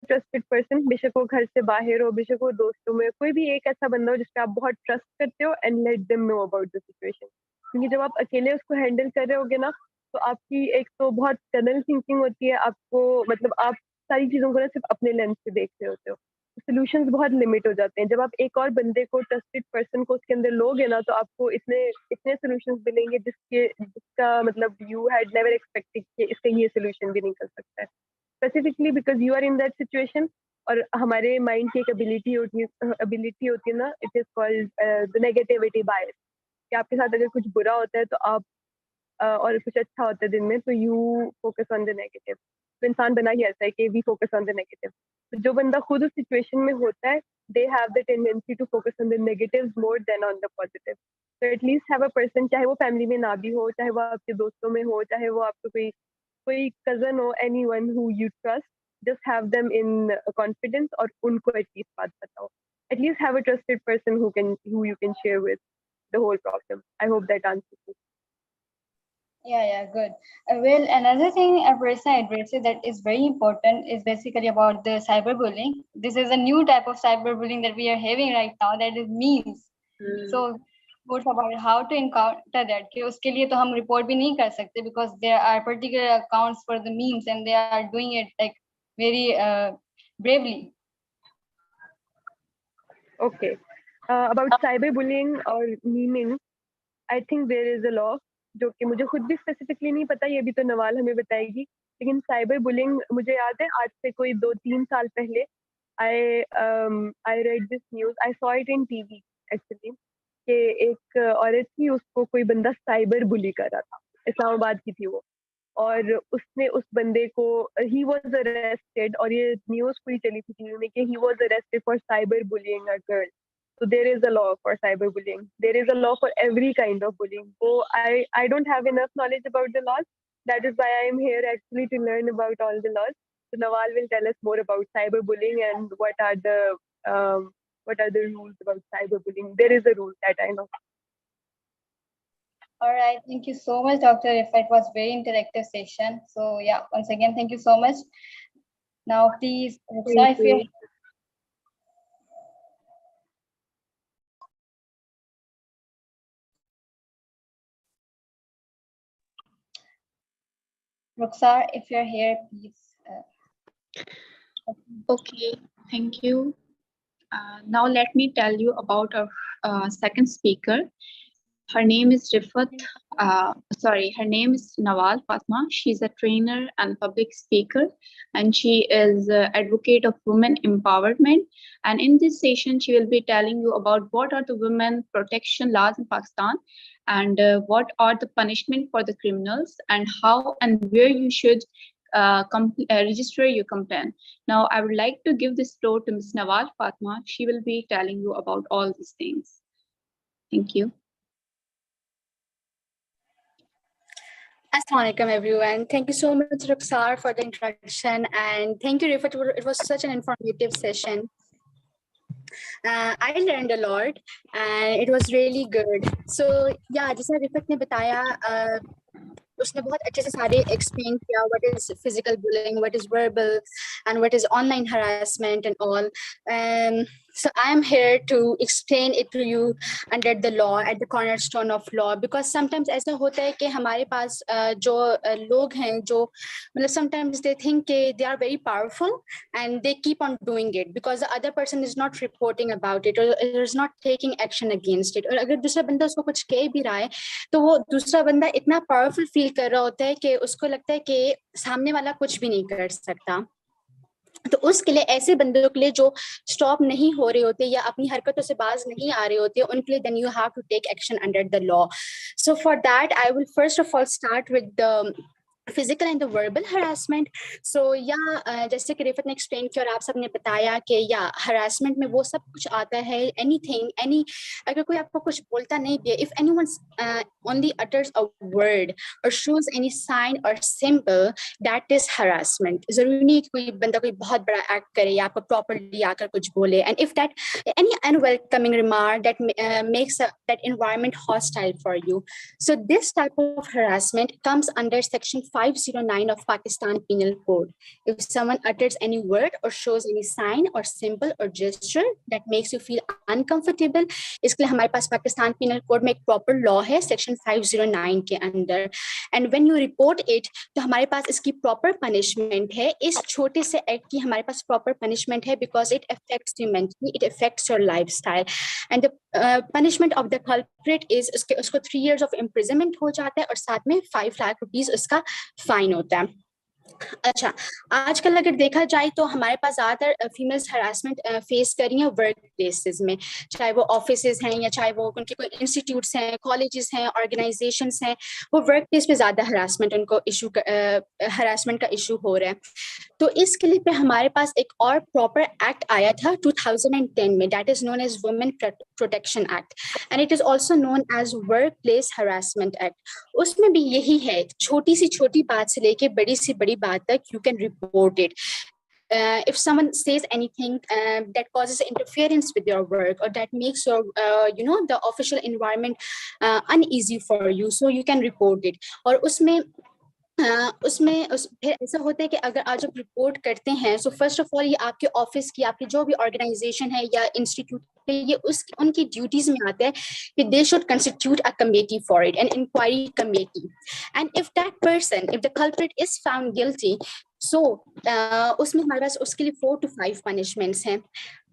trusted person, बेशक वो घर से बाहर हो, बेशक वो दोस्तों में, कोई भी एक ऐसा बंदा हो जिसका आप बहुत ट्रस्ट करते हो, and let them know about the situation. क्योंकि जब आप अकेले उसको हैंडल कर रहे होगे ना, तो आपकी एक तो बहुत टनल थिंकिंग होती है, आपको मतलब आप सारी चीज़ों को ना सिर्फ अपने लेंस से देख रहे होते हो, सोल्यूशंस बहुत लिमिट हो जाते हैं. जब आप एक और बंदे को, ट्रस्टेड पर्सन को उसके अंदर लोगे ना, तो आपको इतने इतने सोल्यूशंस मिलेंगे जिसका मतलब यू हैड नेवर एक्सपेक्टेड कि इसका ये सोल्यूशन भी निकल सकता है, specifically because you are in that situation. और हमारे माइंड की एक एबिलिटी होती है ना, it is called the negativity bias, कि आपके साथ अगर कुछ बुरा होता है तो आप और कुछ अच्छा होता है दिन में, तो you focus on the negative. तो इंसान बना ही ऐसा है कि we focus on the negative. तो जो बंदा खुद उस सिचुएशन में होता है, they have the tendency to focus on the negatives more than on the positive. तो एटलीस्ट हैव अ पर्सन, चाहे वो फैमिली में ना भी हो, चाहे वो आपके दोस्तों में हो, चाहे वो आपको कोई कजन हो, anyone who you trust, just have them in confidence, और उनको एटलीस्ट बात बताओ. At least have a trusted person who you can share with the whole problem. I hope that answers it. Yeah, good. Well, another thing a person addresses that is very important is basically about the cyberbullying. This is a new type of cyberbullying that we are having right now, that is memes. So what's about how to encounter that? कि उसके लिए तो हम report भी नहीं कर सकते, because there are particular accounts for the memes and they are doing it like very bravely. Okay. About cyberbullying और memeing, I think there is a law जो कि मुझे खुद भी स्पेसिफिकली नहीं पता, ये भी तो नवाल हमें बताएगी. लेकिन साइबर बुलिंग मुझे याद है, आज से कोई 2-3 साल पहले I read this news, I saw it in TV actually, कि एक औरत थी, उसको कोई बंदा साइबर बुली कर रहा था, इस्लामाबाद की थी वो, और उसने उस बंदे को, ही वाज अरेस्टेड, और ये न्यूज पूरी चली थी टीवी में कि he was arrested for cyber bullying a girl. So there is a law for cyberbullying. There is a law for every kind of bullying. So I don't have enough knowledge about the laws. That is why I am here actually to learn about all the laws. So Nawal will tell us more about cyberbullying and what are the rules about cyberbullying. There is a rule that I know. All right, thank you so much, Dr. Rifat. It was very interactive session. So yeah, once again, thank you so much. Now, please, Thank you. Rukhsar, if you're here, please. Okay, thank you. Now let me tell you about our second speaker. Her name is her name is Nawal Fatma. She's a trainer and public speaker, and she is advocate of women empowerment. And in this session, she will be telling you about what are the women protection laws in Pakistan, and what are the punishment for the criminals, and how and where you should register your complaint. Now, I would like to give this floor to Ms. Nawal Fatma. She will be telling you about all these things. Thank you. Assalamu alaikum, everyone. Thank you so much, Rukhsar, for the introduction, and thank you, Rifat. It was such an informative session. I learned a lot, and it was really good. So yeah, जैसा Rifat ने बताया, उसने बहुत अच्छे से सारे explain किया what is physical bullying, what is verbal, and what is online harassment and all. So I am here to explain it to you under the law, at the cornerstone of law, because sometimes ऐसा होता है कि हमारे पास जो लोग हैं जो मतलब sometimes they think कि they are very powerful and they keep on doing it because the other person is not reporting about it or is not taking action against it. और अगर दूसरा बंदा उसको कुछ कह भी रहा है तो वो दूसरा बंदा इतना पावरफुल फील कर रहा होता है कि उसको लगता है कि सामने वाला कुछ भी नहीं कर सकता. तो उसके लिए ऐसे बंदों के लिए जो स्टॉप नहीं हो रहे होते या अपनी हरकतों से बाज नहीं आ रहे होते उनके लिए then you have to take action under the law. So for that I will first of all start with the physical and the verbal harassment. So या जैसे कि रिफत ने एक्सप्लेन किया और आप सबने बताया कि या हरासमेंट में वो सब कुछ आता है, एनीथिंग एनी, अगर कोई आपको कुछ बोलता नहीं भी, if anyone only utters a word और शोज एनी साइन और सिंबल, दैट इज हरासमेंट। जरूरी नहीं कि कोई बंदा कोई बहुत बड़ा एक्ट करे या आपको प्रॉपर्ली आकर कुछ बोले, and if that any unwelcoming remark that makes that environment hostile for you. So this type of harassment comes under section 509 of Pakistan Penal Code. If someone utters any word or shows any sign or symbol or gesture that makes you feel uncomfortable, इसके लिए हमारे पास Pakistan penal code में एक proper law है section 509 के अंदर, and when you report it तो हमारे पास इसकी proper punishment है। इस छोटे से act की हमारे पास proper punishment है because it affects you mentally, it affects your lifestyle, and the punishment of the culprit is उसको 3 years of imprisonment हो जाता है और साथ में 5 लाख रुपीस उसका फाइन होता है। अच्छा, आजकल अगर देखा जाए तो हमारे पास ज्यादातर फीमेल्स हरासमेंट फेस कर रही हैं वर्क प्लेसेस में, चाहे वो ऑफिसेज हैं या चाहे वो उनके कोई इंस्टीट्यूट्स हैं, कॉलेजेस हैं, ऑर्गेनाइजेशंस हैं, वो वर्क प्लेस पे ज्यादा हरासमेंट उनको हरासमेंट का इशू हो रहा है। तो इसके लिए पे हमारे पास एक और प्रॉपर एक्ट आया था 2010 में, that is known as women protection act, and it is also known as work place harassment act. उसमें भी यही है, छोटी सी छोटी बात से लेके बड़ी सी बड़ी बात तक you can report it. If someone says anything that causes interference with your work or that makes your the official environment uneasy for you, so you can report it. और उसमें फिर ऐसा होता है कि अगर आज आप रिपोर्ट करते हैं, सो फर्स्ट ऑफ ऑल ये आपके ऑफिस की, आपकी जो भी ऑर्गेनाइजेशन है या इंस्टीट्यूट है, ये उनकी ड्यूटीज में आता है कि they should constitute a committee for it, an inquiry committee, and if that person, if the culprit is found guilty, so उसमें हमारे पास उसके लिए 4 to 5 पनिशमेंट्स हैं।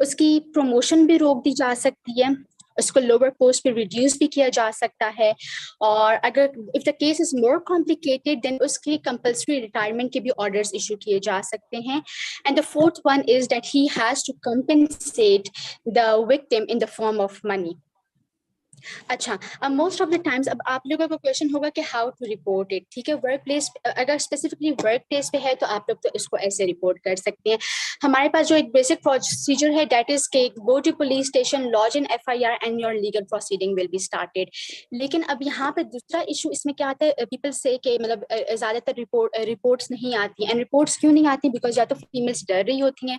उसकी प्रमोशन भी रोक दी जा सकती है, उसको लोअर पोस्ट पे रिड्यूस भी किया जा सकता है, और अगर if the case is more complicated then उसके कंपल्सरी रिटायरमेंट के भी ऑर्डर्स इशू किए जा सकते हैं। And the fourth one is that he has to compensate the victim in the form of money. अच्छा, अब मोस्ट ऑफ द टाइम्स अब आप लोगों को क्वेश्चन होगा कि हाउ टू रिपोर्ट इट, ठीक है। वर्क प्लेस, अगर स्पेसिफिकली वर्क प्लेस पे है तो आप लोग तो इसको ऐसे रिपोर्ट कर सकते हैं। हमारे पास जो एक बेसिक प्रोसीजर है दैट इज के go to police station, lodge in FIR and your legal proceeding will be started. लेकिन अब यहाँ पे दूसरा इशू इसमें क्या आता है, पीपल से कि मतलब ज्यादातर रिपोर्ट्स नहीं आती हैं, एंड रिपोर्ट्स क्यों नहीं आती, बिकॉज या तो फीमेल्स डर रही होती हैं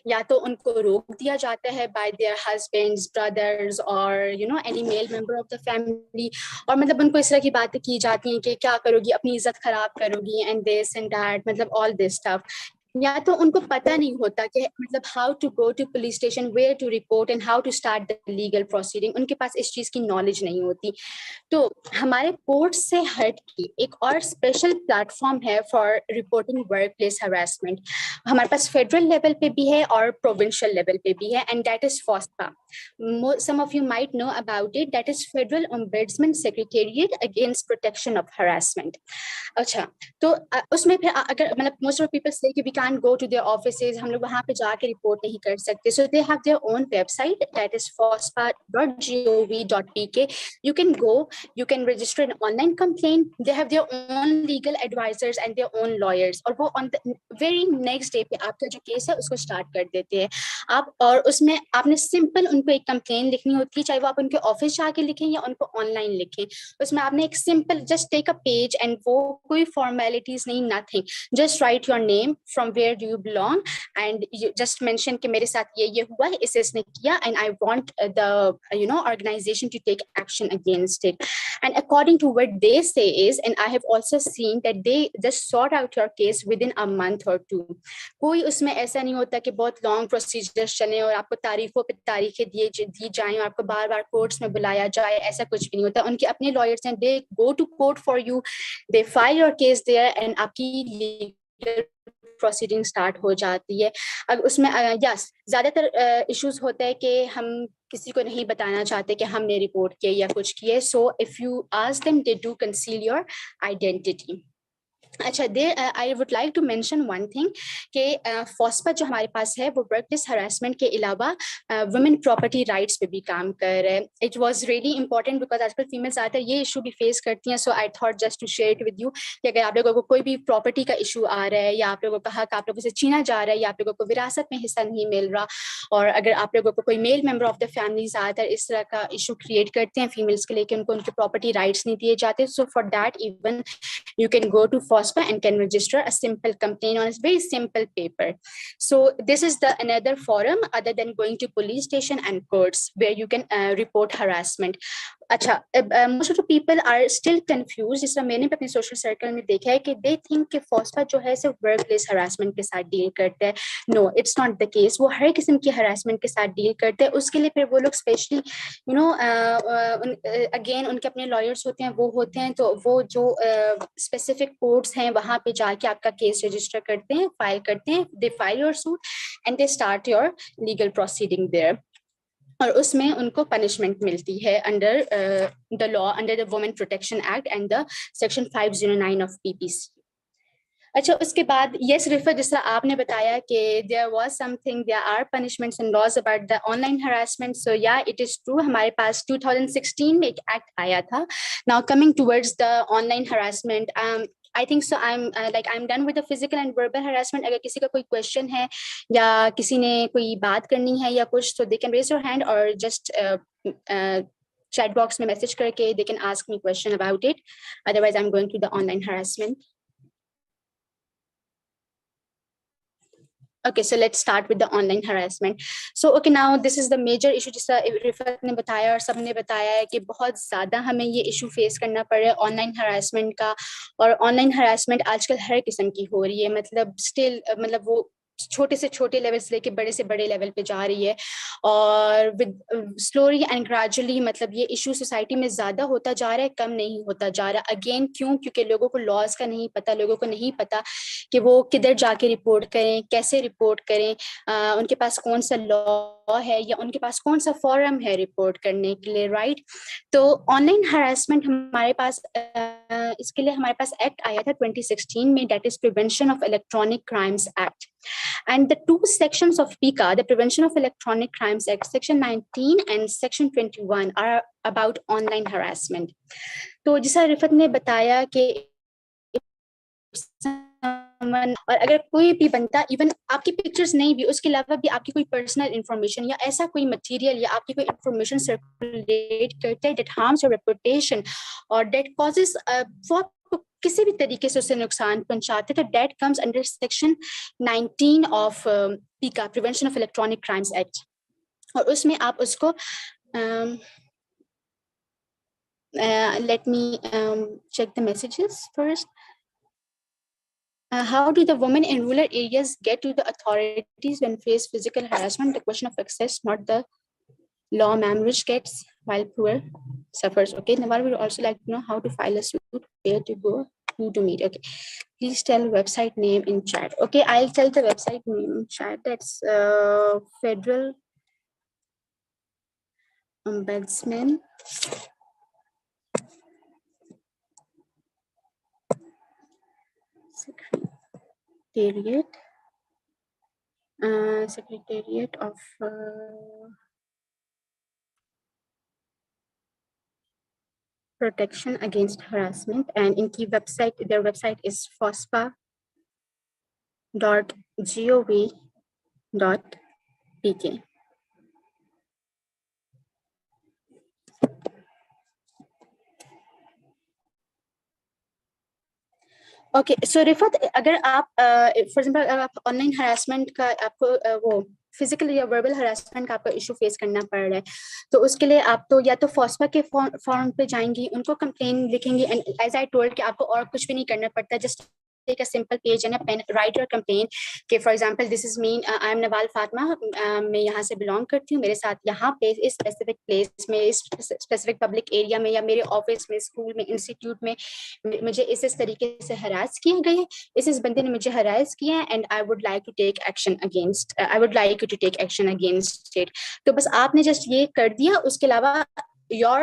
या तो उनको रोक दिया जाता है बाय देयर हस्बैंड्स, ब्रदर्स और any male member of the family, और मतलब उनको इस तरह की बातें की जाती हैं कि क्या करोगी, अपनी इज्जत खराब करोगी, एंड दिस एंड दैट, मतलब ऑल दिस स्टफ। या तो उनको पता नहीं होता कि मतलब how to go to police station, where to report and how to start the legal proceeding, उनके पास इस चीज की नॉलेज नहीं होती। तो हमारे कोर्ट से हट के एक और स्पेशल प्लेटफॉर्म है for reporting work place harassment. हमारे पास फेडरल लेवल पे भी है और प्रोविंशियल लेवल पे भी है, and that is FOSPA. Some of you might know about it. That is Federal Ombudsman Secretariat Against Protection of Harassment. अच्छा, तो उसमें फिर अगर मतलब most of people say that we can go to their offices, हम लोग वहाँ पे जाके रिपोर्ट नहीं कर सकते, so they have their own website that is fospa.gov.pk. You can go, you can register an online complaint. They have their own legal advisors and their own lawyers, और वो on the very next day पे आपका जो case है उसको start कर देते हैं आप। और उसमें आपने सिंपल उनको एक कंप्लेन लिखनी होती है, चाहे वो आप उनके ऑफिस जाके लिखें या उनको ऑनलाइन लिखें। उसमें आपने एक simple just take a page, and वो कोई फॉर्मेलिटीज नहीं, nothing, just write your name, from where do you belong, and just mention कि मेरे साथ ये हुआ है, इसने किया, and I want the organisation to take action against it. And according to what they say is, and I have also seen that they just sort out your case within a month or 2। कोई उसमें ऐसा नहीं होता कि बहुत long procedures चले और आपको तारीखों पे तारीखें दी जाएं और आपको बार बार कोर्ट्स में बुलाया जाए, ऐसा कुछ भी नहीं होता। उनके अपने लॉयर्स हैं, they go to court for you, they file your case there, and आपकी लीगल प्रोसीडिंग स्टार्ट हो जाती है। अब उसमें यस ज्यादातर इश्यूज होता है कि हम किसी को नहीं बताना चाहते कि हमने रिपोर्ट किया या कुछ किया, so if you ask them they do conceal your identity. अच्छा, I would like to mention one thing कि फॉस्पा जो हमारे पास है वो वर्क प्लेस हरासमेंट के अलावा वुमेन प्रॉपर्टी राइट्स पे भी काम कर रहे हैं. It was really important because आजकल फीमेल्स ज़्यादातर ये इशू भी फेस करती हैं. So I thought just to share it with you कि अगर आप लोगों को कोई भी प्रॉपर्टी का इशू आ रहा है या आप लोगों का हक आप लोगों से छीना जा रहा है या आप लोगों को विरासत में हिस्सा नहीं मिल रहा, और अगर आप लोगों को कोई male member of the family ज़्यादातर इस तरह का इशू क्रिएट करते हैं फीमेल्स के लिए कि उनको उनके प्रॉपर्टी राइट्स नहीं दिए जाते, so for that even you can go to FOSPA and can register a simple complaint on a very simple paper. So this is the another forum other than going to police station and courts where you can report harassment. अच्छा, most of the people are still confused. जिस तरह मैंने अपने social circle में देखा है कि they think कि फॉस्फा जो है सिर्फ वर्क प्लेस हरासमेंट के साथ डील करता है. No, it's not the case. वो हर किस्म की हरासमेंट के साथ डील करते हैं. उसके लिए फिर वो लोग स्पेशली यू नो अगेन उनके अपने लॉयर्स होते हैं, वो होते हैं, तो वो जो स्पेसिफिक कोर्ट्स हैं वहाँ पे जाके आपका केस रजिस्टर करते हैं, फाइल करते हैं. They file your suit and they start your legal proceeding there, और उसमें उनको पनिशमेंट मिलती है under the law, under the women protection act and the section 509 of PPC. अच्छा, उसके बाद यस रिफर, जिस तरह आपने बताया कि there was something, there are punishments and laws about the online harassment. So या इट इज ट्रू, हमारे पास 2016 में एक एक्ट आया था. Now coming towards the online harassment, I think so. I'm done with the physical and verbal harassment. अगर किसी का कोई क्वेश्चन है या किसी ने कोई बात करनी है या कुछ, तो they can raise your hand or just chat box में मैसेज करके they can ask me question about it. Otherwise, I'm going to the online harassment. Okay, so let's start with the online harassment. So okay, now this is the major issue जिसका रिफत ने बताया और सब ने बताया है कि बहुत ज़्यादा हमें ये इशू फेस करना पड़ रहा है ऑनलाइन हरासमेंट का. और ऑनलाइन हरासमेंट आजकल हर किस्म की हो रही है, मतलब स्टिल मतलब वो छोटे से छोटे लेवल से लेके बड़े से बड़े लेवल पे जा रही है. और विद स्लोली एंड ग्रेजुअली मतलब ये इशू सोसाइटी में ज़्यादा होता जा रहा है, कम नहीं होता जा रहा. अगेन क्यों? क्योंकि लोगों को लॉज का नहीं पता, लोगों को नहीं पता कि वो किधर जाके रिपोर्ट करें, कैसे रिपोर्ट करें, उनके पास कौन सा लॉ है या उनके पास कौन सा फॉरम है रिपोर्ट करने के लिए, राइट. तो ऑनलाइन हरासमेंट हमारे पास इसके लिए हमारे पास एक्ट आया था 2016 में, that is prevention of electronic crimes act. And the two sections of PICA, the Prevention of Electronic Crimes Act, Section 19 and Section 21, are about online harassment. तो जैसा रिफत ने बताया कि और अगर कोई भी बनता, इवन आपकी पिक्चर्स नहीं भी, उसके अलावा भी आपकी कोई पर्सनल इंफॉर्मेशन या ऐसा कोई मटेरियल या आपकी कोई इंफॉर्मेशन सर्कुलेट करता है दैट हार्म्स योर रेपुटेशन और दैट कॉजेस फॉर किसी भी तरीके से उसे नुकसान पहुंचाते, तो that comes under section 19 of PECA, prevention of electronic crimes act. और उसमें आप उसको let me check the messages first. How do the women in rural areas get to the authorities when face physical harassment? The question of access, not the law, ma'am. Rich gets while poor suffers. Okay, Nawar would also like to know how to file a suit, where to go, who to meet. Okay, please tell website name in chat. Okay, I'll tell the website name in chat. That's Federal Ombudsman Secretariat of Protection Against Harassment, and in key website, their website is fospa.gov.pk. Okay, so Rifat, अगर आप for example अगर आप online harassment का आपको वो physical या verbal harassment का आपका इशू फेस करना पड़ रहा है, तो उसके लिए आप तो या तो फॉस्पा के फॉर्म पे जाएंगी, उनको कंप्लेन लिखेंगी, एंड एज आई टोल्ड कि आपको और कुछ भी नहीं करना पड़ता, just take a simple page and a pen, write your complaint. Okay, for example, this is me, I am Nawal Fatma, मैं यहाँ से belong करती हूँ, मेरे साथ यहाँ पे इस specific place में, इस specific public area में या मेरे office में, school में, institute में मुझे इस तरीके से harass किया गया है, इस बंदे ने मुझे harass किया है, and I would like to take action against, I would like you to take action against it. तो बस आपने just ये कर दिया, उसके अलावा your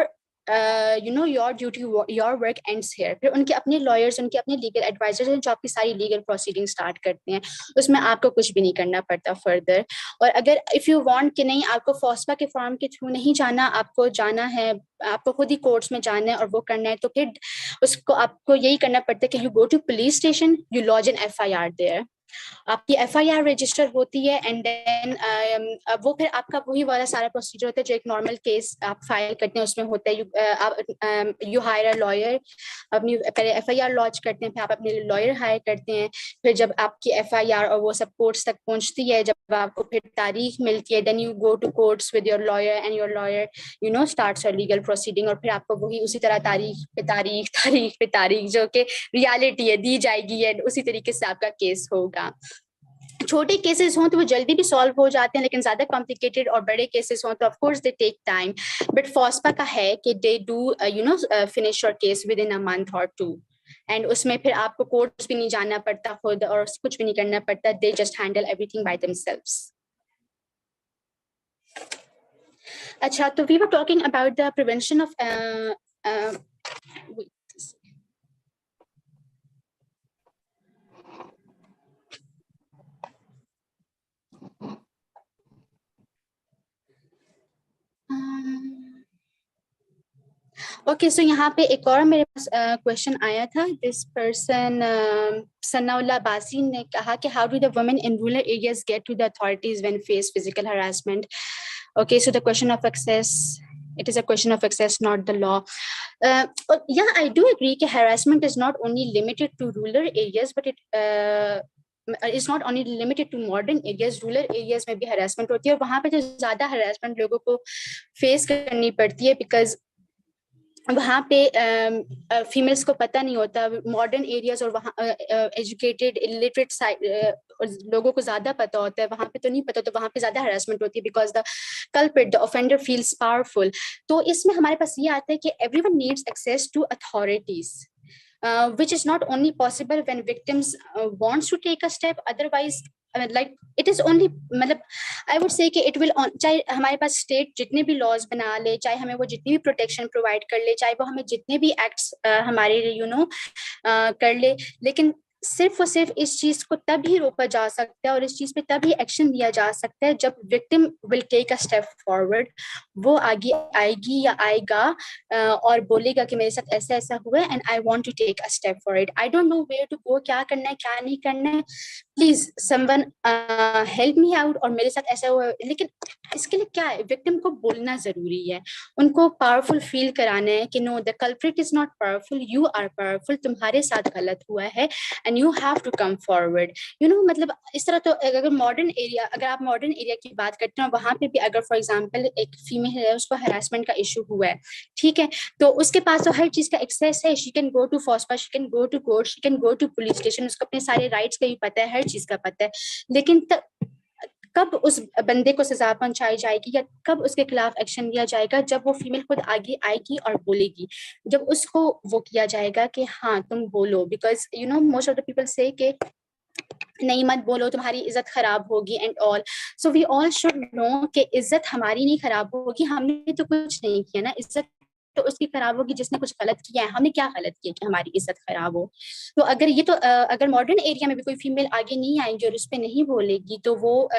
your duty your work ends here. फिर उनके अपने लॉयर्स, उनके अपने लीगल एडवाइजर्स हैं जो आपकी सारी लीगल प्रोसीडिंग स्टार्ट करते हैं, उसमें आपको कुछ भी नहीं करना पड़ता फर्दर। और अगर इफ़ यू वांट कि नहीं आपको फॉस्पा के फॉर्म के थ्रू नहीं जाना, आपको जाना है, आपको खुद ही कोर्ट्स में जाना है और वो करना है, तो फिर उसको आपको यही करना पड़ता है कि you go to police station, you lodge an FIR there, आपकी FIR रजिस्टर होती है, एंड देन वो फिर आपका वही वाला सारा प्रोसीजर होता है जो एक नॉर्मल केस आप फाइल करते हैं उसमें होता है। यू हायर अ लॉयर, अपनी पहले FIR लॉन्च करते हैं, फिर आप अपने लॉयर हायर करते हैं, फिर जब आपकी FIR और वो सब कोर्ट्स तक पहुंचती है, जब आपको फिर तारीख मिलती है, then you go to courts with your lawyer and your lawyer starts a legal proceeding, और फिर आपको वही उसी तरह तारीख पे तारीख तारीख पे तारीख जो कि रियलिटी है दी जाएगी, एंड उसी तरीके से आपका केस होगा। छोटे केसेस हों तो वो जल्दी भी सॉल्व हो जाते हैं, लेकिन ज्यादा कॉम्प्लिकेटेड और बड़े केसेस हों तो of course they take time, but FOSPA का है कि they do finish your case within a month or 2, and उसमें फिर आपको कोर्ट्स भी नहीं जाना पड़ता खुद और कुछ भी नहीं करना पड़ता, they just handle everything by themselves. अच्छा, तो we were talking about the prevention of okay, so यहाँ पे एक और मेरे पास क्वेश्चन आया था। दिस पर्सन सनाउल्ला बासी ने कहा कि how do the women in rural areas get to the authorities when face physical harassment? Okay, so the question of access, it is a question of access, not the law. Yeah, I do agree that harassment is not only limited to rural areas, but it is not only limited to modern areas. Rural areas में भी harassment होती है और वहाँ पे जो ज़्यादा harassment लोगों को face करनी पड़ती है, because वहाँ पे फीमेल्स को पता नहीं होता। मॉडर्न एरियाज और वहाँ एजुकेटेड इलिटरेट लोगों को ज्यादा पता होता है, वहाँ पे तो नहीं पता, तो वहाँ पे ज्यादा हरासमेंट होती है because the culprit, the offender feels powerful. तो इसमें हमारे पास ये आता है कि everyone needs access to authorities, which is not only possible when victims wants to take a step, otherwise like it is only, मतलब I would say कि it will चाहे हमारे पास स्टेट जितने भी लॉज बना ले, चाहे हमें वो जितनी भी प्रोटेक्शन प्रोवाइड कर ले, चाहे वो हमें जितने भी एक्ट्स हमारे कर ले, लेकिन सिर्फ और सिर्फ इस चीज को तभी रोका जा सकता है और इस चीज पे तभी एक्शन लिया जा सकता है जब victim will take a step forward. वो आगे आएगी या आएगा और बोलेगा कि मेरे साथ ऐसा ऐसा हुआ है and I want to take a step for it, I don't know where to go, क्या करना है क्या नहीं करना है, please someone help me out, और मेरे साथ ऐसा हुआ है। लेकिन इसके लिए क्या है, विक्टिम को बोलना जरूरी है, उनको पावरफुल फील कराना है कि no, the culprit is not powerful, you are powerful, तुम्हारे साथ गलत हुआ है and you have to come forward. मतलब इस तरह। तो अगर आप मॉडर्न एरिया की बात करते हैं, वहां पे भी अगर फॉर एग्जांपल एक फीमेल है, उसको हरासमेंट का इशू हुआ है, ठीक है, तो उसके पास तो हर चीज का एक्सेस है, she can go to FOSPA, she can go to court, she can go to police station, उसको अपने सारे राइट्स का भी पता है, हर चीज का पता है। लेकिन कब उस बंदे को सजा पहुंचाई जाएगी या कब उसके खिलाफ एक्शन लिया जाएगा? जब वो फीमेल खुद आगे आएगी और बोलेगी, जब उसको वो किया जाएगा कि हाँ तुम बोलो, because most of the people say कि नहीं मत बोलो, तुम्हारी इज्जत खराब होगी and all. So we all should know कि इज्जत हमारी नहीं खराब होगी, हमने तो कुछ नहीं किया ना, इज्जत तो उसकी खराब होगी जिसने कुछ गलत किया है। हमने क्या गलत किया कि हमारी इज्जत खराब हो? तो अगर अगर मॉडर्न एरिया में भी कोई फीमेल आगे नहीं आएगी और उस पर नहीं बोलेगी, तो वो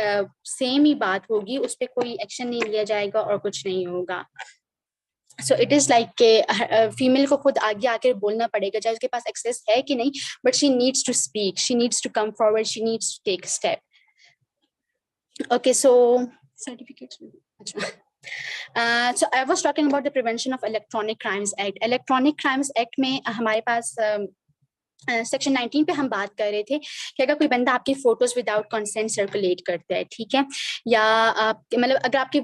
सेम ही बात होगी, उस पर कोई एक्शन नहीं लिया जाएगा और कुछ नहीं होगा। सो इट इज लाइक के फीमेल को खुद आगे आकर बोलना पड़ेगा, चाहे उसके पास एक्सेस है कि नहीं, but she needs to speak, she needs to come forward, she needs to take step. Okay, so certificates, अच्छा, so I was talking about the Prevention of Electronic Crimes Act. Electronic Crimes Act में हमारे पास section 19 पे हम बात कर रहे थे कि अगर कोई बंदा आपकी फोटोज विदाउट कंसेंट सर्कुलेट करता है, ठीक है, या मतलब अगर आपके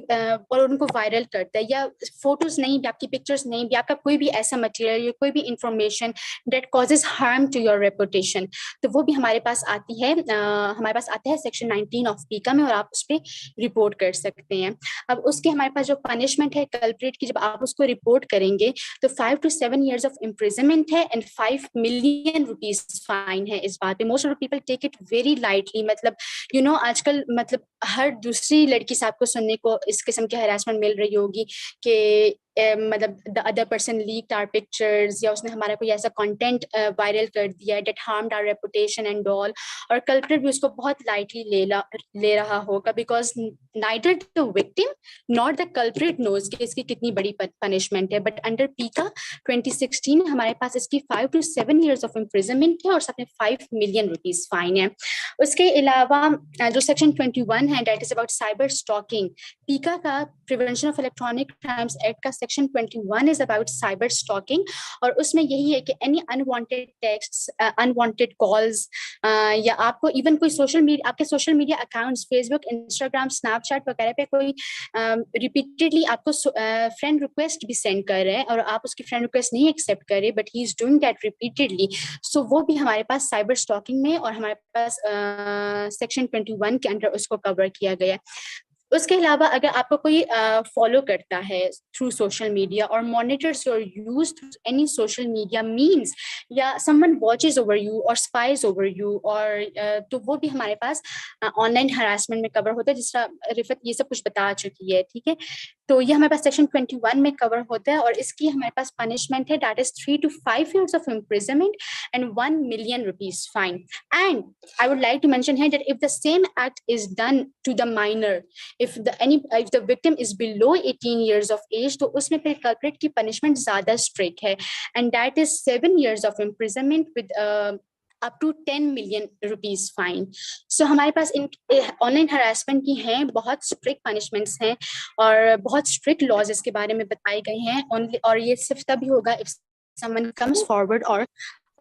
और उनको वायरल करता है, या फोटोज नहीं भी, आपकी पिक्चर्स नहीं भी, आपका कोई भी ऐसा मटेरियल या कोई भी information that causes harm to your reputation, तो वो भी हमारे पास आती है, हमारे पास आता है सेक्शन 19 ऑफ पीका में, और आप उस पर रिपोर्ट कर सकते हैं। अब उसके हमारे पास जो पनिशमेंट है कल्प्रिट की, जब आप उसको रिपोर्ट करेंगे तो 5 to 7 years ऑफ इम्प्रिजनमेंट है एंड 5 million रुपीस फाइन है। इस बात पे most of people take it very lightly, मतलब आजकल मतलब हर दूसरी लड़की से आपको सुनने को इस किस्म की हरासमेंट मिल रही होगी कि मतलब the other person leaked our pictures, या उसने हमारा कोई ऐसा content viral कर दिया that harmed our reputation and all, और culprit भी उसको बहुत lightly ले रहा होगा, because neither the victim nor the culprit knows कि इसकी कितनी बड़ी punishment है. But under PICA 2016 हमारे पास इसकी 5 to 7 years of imprisonment है और साथ में 5 million rupees fine है. उसके अलावा जो section 21 है, that is about cyber stalking. PICA का Prevention of Electronic Crimes Act का section 21 is about cyber stalking, और उसमें यही है कि any unwanted texts, unwanted calls, या आपको even कोई social media, आपके social media accounts, Facebook, Instagram, Snapchat वगैरह पे कोई repeatedly आपको friend request भी send कर रहे हैं और आप उसकी friend request नहीं accept कर रहे, but he is doing that repeatedly, so वो भी हमारे पास cyber stalking में और हमारे पास section 21 के अंदर उसको cover किया गया है. उसके अलावा अगर आपको कोई फॉलो करता है थ्रू सोशल मीडिया और monitors your use through any social media means, या समवन वॉचेस ओवर यू और स्पाइज ओवर यू, और तो वो भी हमारे पास ऑनलाइन हरासमेंट में कवर होता है, जिस तरह रिफत ये सब कुछ बता चुकी है. ठीक है, तो ये हमारे पास सेक्शन 21 में कवर होता है और इसकी हमारे पास पनिशमेंट है, that is 3 to 5 years of imprisonment and 1 million rupees fine. And I would like to mention here that if the same act is done to the minor, if the victim is below 18 years of age, तो उसमें फिर culprit की punishment ज़्यादा strict है, and that is 7 years of imprisonment with up to 10 million rupees fine. So हमारे पास इन online harassment की हैं बहुत स्ट्रिक्ट पनिशमेंट्स हैं और बहुत स्ट्रिक्ट लॉज इसके बारे में बताए गए हैं, और ये सिर्फ तभी होगा if someone comes forward और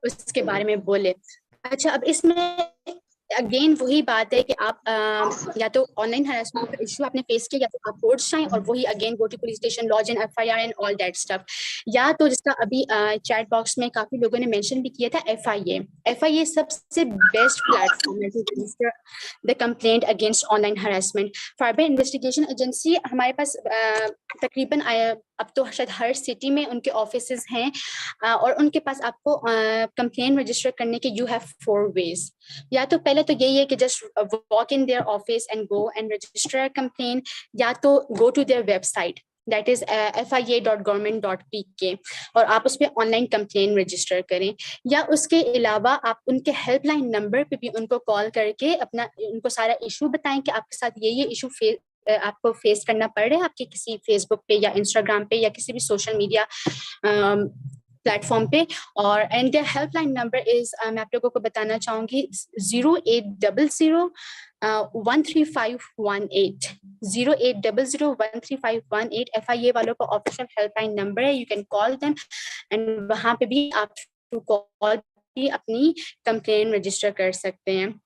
उसके बारे में बोले. अच्छा, अब इसमें अगेन वही बात है कि आप या तो ऑनलाइन हरासमेंट का इशू आपने फेस किया, या तो आप कोर्ट जाएं और वही again go to police station, lodge an FIR and all that stuff, या तो जिसका अभी चैट बॉक्स में काफी लोगों ने मेंशन भी किया था FIA सबसे बेस्ट प्लेटफॉर्म है to register the complaint against online harassment. Cyber investigation agency हमारे पास तकरीबन अब तो शायद हर सिटी में उनके ऑफिसेज हैं, और उनके पास आपको कंप्लेंट रजिस्टर करने के यू हैव 4 ways. या तो पहले तो यही है कि just walk in their office and go and register complaint, या तो go to their website that is fia.government.pk और आप उस पर ऑनलाइन कंप्लेंट रजिस्टर करें, या उसके अलावा आप उनके हेल्पलाइन नंबर पे भी उनको कॉल करके अपना उनको सारा इशू बताएं कि आपके साथ ये इशू आपको फेस करना पड़ रहा है आपके किसी फेसबुक पे या इंस्टाग्राम पे या किसी भी सोशल मीडिया प्लेटफॉर्म पे. और and their helpline number is, मैं आप लोगों को बताना चाहूंगी, 0800 13518 0800 FIA वालों का ऑफिशियल हेल्पलाइन नंबर है. You can call them and वहां पे भी आप थ्रू कॉल भी अपनी कंप्लेंट रजिस्टर कर सकते हैं.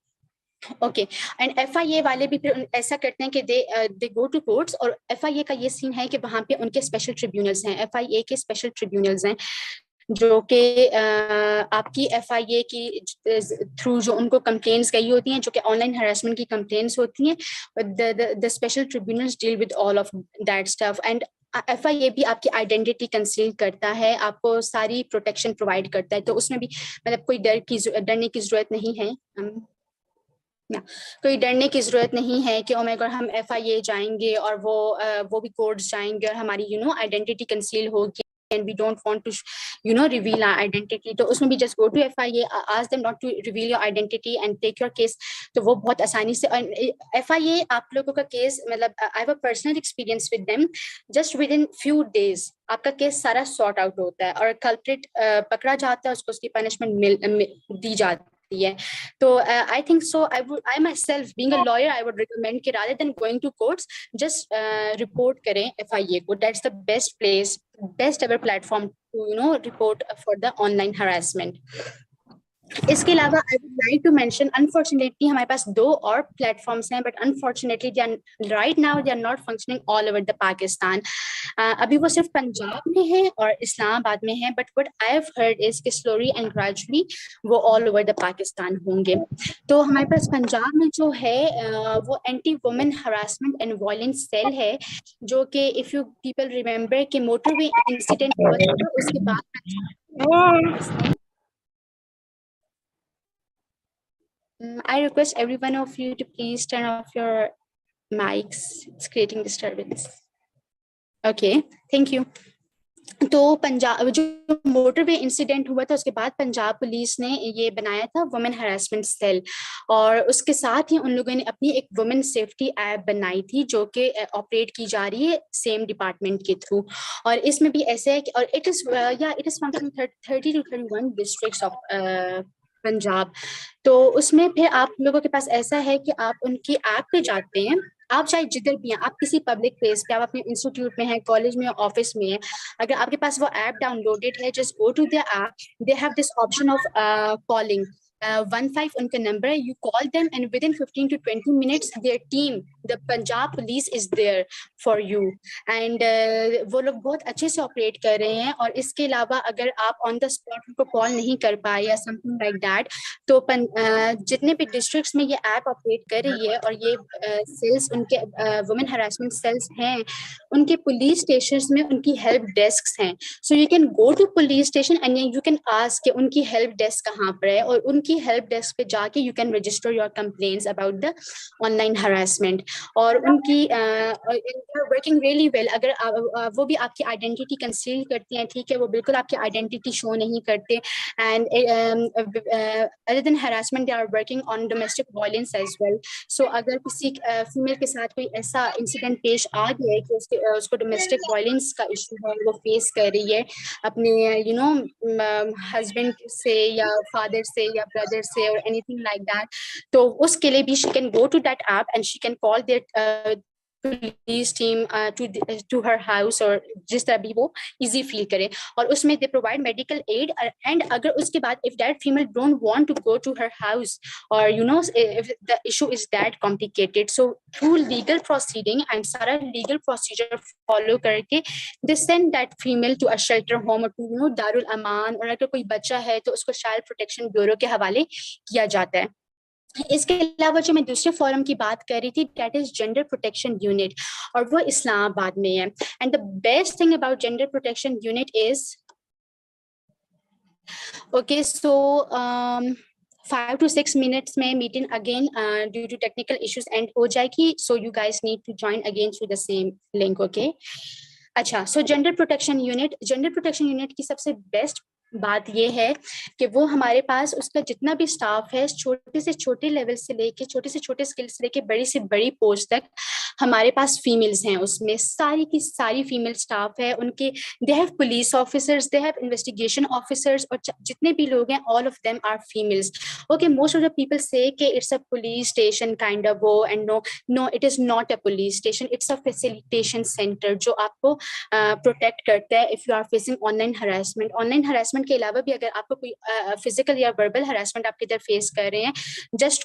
ओके, एंड FIA वाले भी फिर ऐसा करते हैं कि दे गो टू कोर्ट्स, और FIA का ये सीन है कि वहाँ पे उनके स्पेशल ट्रिब्यूनल्स हैं, FIA के स्पेशल ट्रिब्यूनल्स हैं जो कि आपकी FIA की थ्रू जो उनको कंप्लेंट्स गई होती हैं, जो कि ऑनलाइन हरासमेंट की कंप्लेंट्स होती हैं, the special tribunals deal with all of that stuff. And FIA भी आपकी आइडेंटिटी कंसील करता है, आपको सारी प्रोटेक्शन प्रोवाइड करता है, तो उसमें भी मतलब कोई डरने की जरूरत नहीं है. कोई डरने की जरूरत नहीं है कि ओ माय गॉड हम FIA जाएंगे और वो भी कोर्ट्स जाएंगे और हमारी आइडेंटिटी कंसील होगी and we don't want to reveal our identity. तो उसमें भी just go to FIA, ask them not to reveal your identity and take your case. तो वो बहुत आसानी से FIA आप लोगों का केस, मतलब I have a personal experience with them, just within few days आपका केस सारा सॉर्ट आउट होता है और कल्प्रिट पकड़ा जाता है, उसको उसकी पनिशमेंट दी जाती है. तो I think so I myself being a lawyer I would recommend कि rather than going to courts just report करें FIA को. That's the best place, best ever platform to report for the online harassment. इसके अलावा I would like to mention, unfortunately हमारे पास 2 और platforms हैं, but unfortunately right now they are not functioning all over the Pakistan. अभी वो सिर्फ पंजाब में है और इस्लामाबाद में है, but what I have heard is कि slowly and gradually वो all over the Pakistan होंगे. तो हमारे पास पंजाब में जो है वो anti women harassment and violence cell है, जो कि if you people remember कि मोटरवे इंसिडेंट हुआ था, उसके बाद I request every one of you to please turn off your mics. It's creating disturbance. Okay, thank you. तो पंजाब जो मोटरवे इंसिडेंट हुआ था उसके बाद पंजाब पुलिस ने ये बनाया था वुमेन हरासमेंट सेल, और उसके साथ ही उन लोगों ने अपनी एक वुमेन सेफ्टी ऐप बनाई थी जो कि ऑपरेट की जा रही है सेम डिपार्टमेंट के थ्रू। और इसमें भी ऐसे है कि और it is from 30 to 31 districts of Punjab. तो उसमें फिर आप लोगों के पास ऐसा है कि आप उनकी ऐप पे जाते हैं, आप चाहे जिधर भी हैं, आप किसी पब्लिक प्लेस पे, आप अपने इंस्टीट्यूट में हैं, कॉलेज में, ऑफिस में हैं, अगर आपके पास वो ऐप डाउनलोडेड है, just go to the app, they have this option of calling 15 उनका नंबर है, you call them and within 15 to 20 minutes their team the Punjab police is there for you. And वो लोग बहुत अच्छे से ऑपरेट कर रहे हैं। और इसके अलावा अगर आप ऑन द स्पॉट उनको कॉल नहीं कर पाए या समथिंग लाइक दैट, तो जितने भी डिस्ट्रिक्ट्स में ये ऐप ऑपरेट कर रही है और ये सेल्स उनके वुमेन हरासमेंट सेल्स हैं, उनके पुलिस स्टेशन में उनकी हेल्प डेस्क हैं। So you can go to police station and you can ask कि उनकी हेल्प डेस्क कहाँ पर है, और उनकी हेल्प डेस्क पे जाके you can register your complaints about the online harassment. और उनकी वर्किंग रियली वेल। अगर वो भी आपकी आइडेंटिटी कंसील करती हैं, ठीक है, वो बिल्कुल आपकी आइडेंटिटी शो नहीं करते। And other than harassment they are working on domestic violence as well. So अगर किसी फीमेल के साथ कोई ऐसा इंसिडेंट पेश आ गया है कि उसको डोमेस्टिक वायलेंस का इशू है, वो फेस कर रही है अपने हस्बैंड से या फादर से या ब्रदर से और एनीथिंग लाइक दैट, तो उसके लिए भी she can go to that app and she can call their police team to her house, और जिस तरह भी वो इजी फील करे। और उसमें they provide medical aid. And अगर उसके बाद if that female don't want to go to her house और if the issue is that complicated, so through legal proceeding and सारा लीगल प्रोसीजर फॉलो करके they send that female to a shelter home और to Darul Aman, और अगर कोई बच्चा है तो उसको चाइल्ड प्रोटेक्शन ब्यूरो के हवाले किया जाता है। इसके अलावा जो मैं दूसरे फोरम की बात कर रही थी, that is gender protection unit, और वो इस्लामाबाद में है। And the best thing about gender protection unit is okay, so 5 to 6 minutes में meeting again due to technical issues and हो जाएगी, so you guys need to join again through the same link. Okay, अच्छा, so gender protection unit की सबसे best बात ये है कि वो हमारे पास उसका जितना भी स्टाफ है, छोटे से छोटे लेवल से लेके छोटे से छोटे स्किल से लेके बड़ी से बड़ी पोस्ट तक हमारे पास फीमेल्स हैं। उसमें सारी की सारी फीमेल स्टाफ है। उनके they have police officers, they have investigation officers, और जितने भी लोग हैं all of them are females. Okay, most of the people say कि it's a police station kind of वो, and no it is not a police station, it's a facilitation centre जो आपको protect करता है if you are facing online harassment. Online harassment के अलावा भी अगर आपको कोई फिजिकल या वर्बल हरासमेंट आपके इधर फेस कर रहे हैं, जस्ट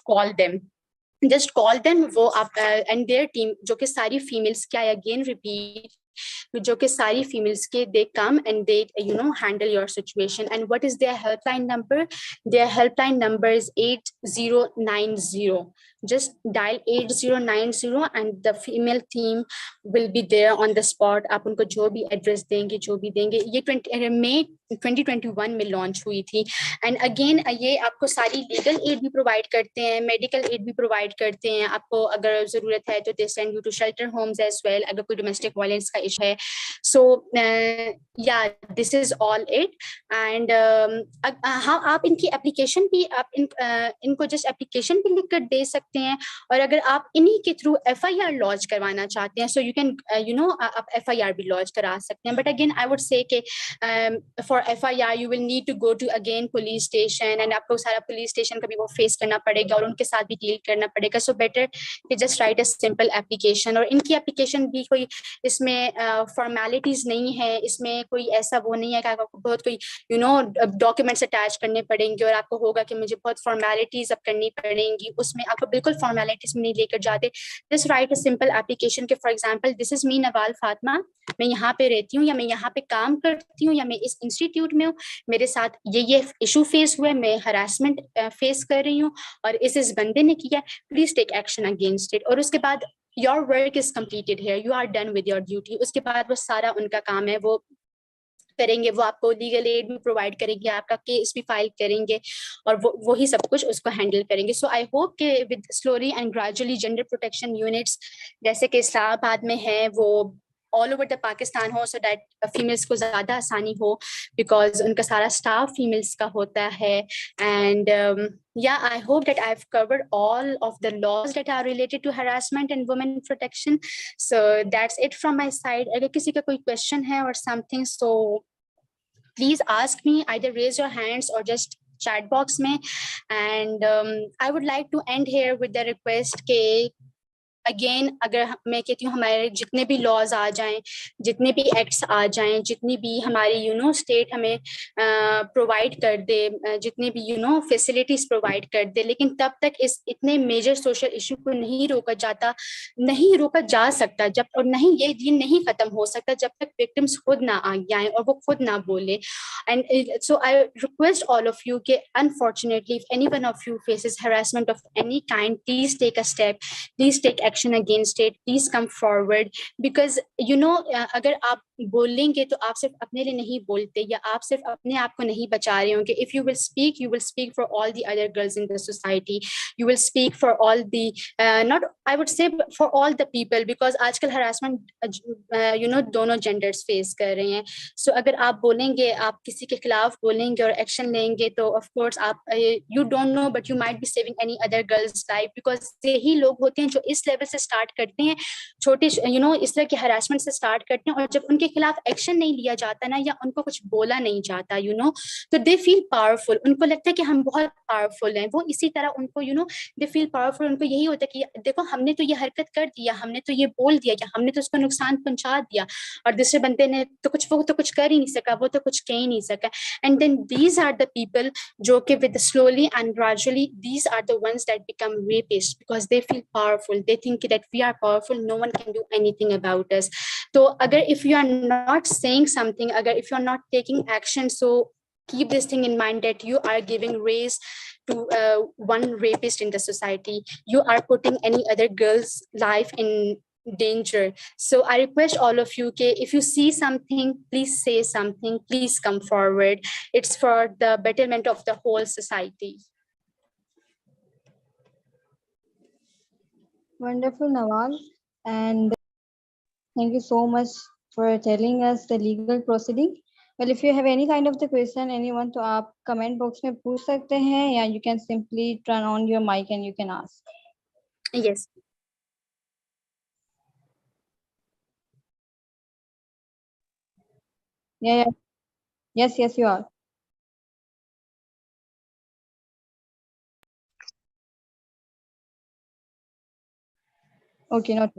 कॉल देम वो आप एंड देयर टीम, जो कि सारी फीमेल्स क्या, अगेन रिपीट, जो कि सारी फीमेल्स के they come and they handle your situation. And what is their helpline number is 8090। just dial 8090 and the female team will be there on the spot। आप उनको जो भी एड्रेस देंगे, जो भी देंगे। ये मई 2021 में लॉन्च हुई थी। एंड अगेन ये आपको सारी लीगल एड भी प्रोवाइड करते हैं, मेडिकल एड भी प्रोवाइड करते हैं। आपको अगर जरूरत है तो they send you to shelter homes as well, अगर कोई डोमेस्टिक वायलेंस का इशू है। सो या this is all it. And हाँ, आप इनकी एप्लीकेशन भी आप इनको जस्ट एप्लीकेशन भी लिख कर दे सकते हैं। और अगर आप इन्हीं के थ्रू FIR लॉन्च करवाना चाहते हैं, सो यू कैन आप FIR भी लॉन्च करा सकते हैं। But again I would say कि for FIR you will need to go to again police station, and आपको सारा पुलिस स्टेशन का भी वो फेस करना पड़ेगा और उनके साथ भी डील करना पड़ेगा। सो बेटर कि just write a simple application. और इनकी एप्लीकेशन भी कोई इसमें फॉर्मेलिटीज नहीं है, इसमें कोई ऐसा वो नहीं है कि आपको बहुत कोई डॉक्यूमेंट्स अटैच करने पड़ेंगे और आपको होगा कि मुझे बहुत फॉर्मेलिटीज अब करनी पड़ेंगी। उसमें आपको बिल्कुल फॉर्मेलिटीज में नहीं लेकर जाते। Just write a simple application के for example this is me Nawal Fatima, मैं यहाँ पे रहती हूँ या मैं यहाँ पे काम करती हूँ या मैं इस इंस्टीट्यूट में हूँ, मेरे साथ ये इशू फेस हुआ है, मैं हरासमेंट फेस कर रही हूँ और इस बंदे ने किया, please take action against it. और उसके बाद your work is completed here, you are done with your duty. उसके बाद वो सारा उनका काम है वो करेंगे, वो आपको लीगल एड भी प्रोवाइड करेंगे, आपका केस भी फाइल करेंगे और वो ही सब कुछ उसको हैंडल करेंगे। सो आई होप कि with slowly and gradually gender protection units जैसे कि इस्लामाबाद में है वो all over the Pakistan हो, so that females को ज़्यादा आसानी हो, because उनका सारा staff females का होता है. And yeah, I hope that I've covered all of the laws that are related to harassment and women protection. So that's it from my side. अगर किसी का कोई question है or something, so please ask me, either raise your hands or just chat box में. And I would like to end here with the request के again, अगर मैं कहती हूँ हमारे जितने भी लॉज आ जाएं, जितने भी एक्ट्स आ जाएं, जितनी भी हमारी स्टेट हमें प्रोवाइड कर दे, जितने भी फैसिलिटीज प्रोवाइड कर दे, लेकिन तब तक इस इतने मेजर सोशल इशू को नहीं रोका जा सकता, जब और नहीं ये नहीं खत्म हो सकता जब तक विक्टिम्स खुद ना आगे आए और वो खुद ना बोले. And so I request all of you कि unfortunately if any one of you faces harassment of any kind, please take a step, please take action against it, please come forward, because अगर आप बोलेंगे तो आप सिर्फ अपने लिए नहीं बोलते, या आप सिर्फ अपने आप को नहीं बचा रहे होंगे. If you will speak, you will speak for all the other girls in the society, you will speak for all the not I would say for all the people, because आजकल harassment दोनों genders face कर रहे हैं. So अगर आप बोलेंगे, आप किसी के खिलाफ बोलेंगे और एक्शन लेंगे, तो of course आप you don't know but you might be saving any other girl's life, because यही लोग होते हैं जो इस लेवल से स्टार्ट करते हैं, छोटे इस तरह के हरासमेंट से स्टार्ट करते हैं, और जब उनके खिलाफ एक्शन नहीं लिया जाता ना, या उनको कुछ बोला नहीं जाता तो दे फील पावरफुल, उनको लगता है कि हम बहुत पावरफुल हैं. वो इसी तरह उनको दे फील पावरफुल, उनको यही होता है कि देखो हमने तो ये हरकत कर दिया, हमने तो ये बोल दिया, या हमने तो उसको नुकसान पहुंचा दिया, और दूसरे बंदे ने तो वो तो कुछ कर ही नहीं सका, वो तो कुछ कह ही नहीं सका. And then these are the people जो कि with slowly and gradually these are the ones that become rapists, because they feel powerful, they think that we are powerful, no one can do anything about us. So agar if you are not saying something, if you are not taking action, so keep this thing in mind that you are giving raise to one rapist in the society. You are putting any other girl's life in danger. So I request all of you, okay, if you see something, please say something, please come forward. It's for the betterment of the whole society. Wonderful, Nawal. And thank you so much for telling us the legal proceeding. Well, if you have any kind of the question, anyone, तो आप comment box में पूछ सकते हैं, या you can simply turn on your mic and you can ask. Yes. Yeah. Yes, you are. Okay, not.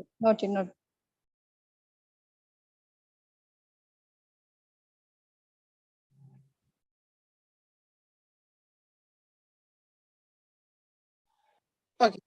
Okay.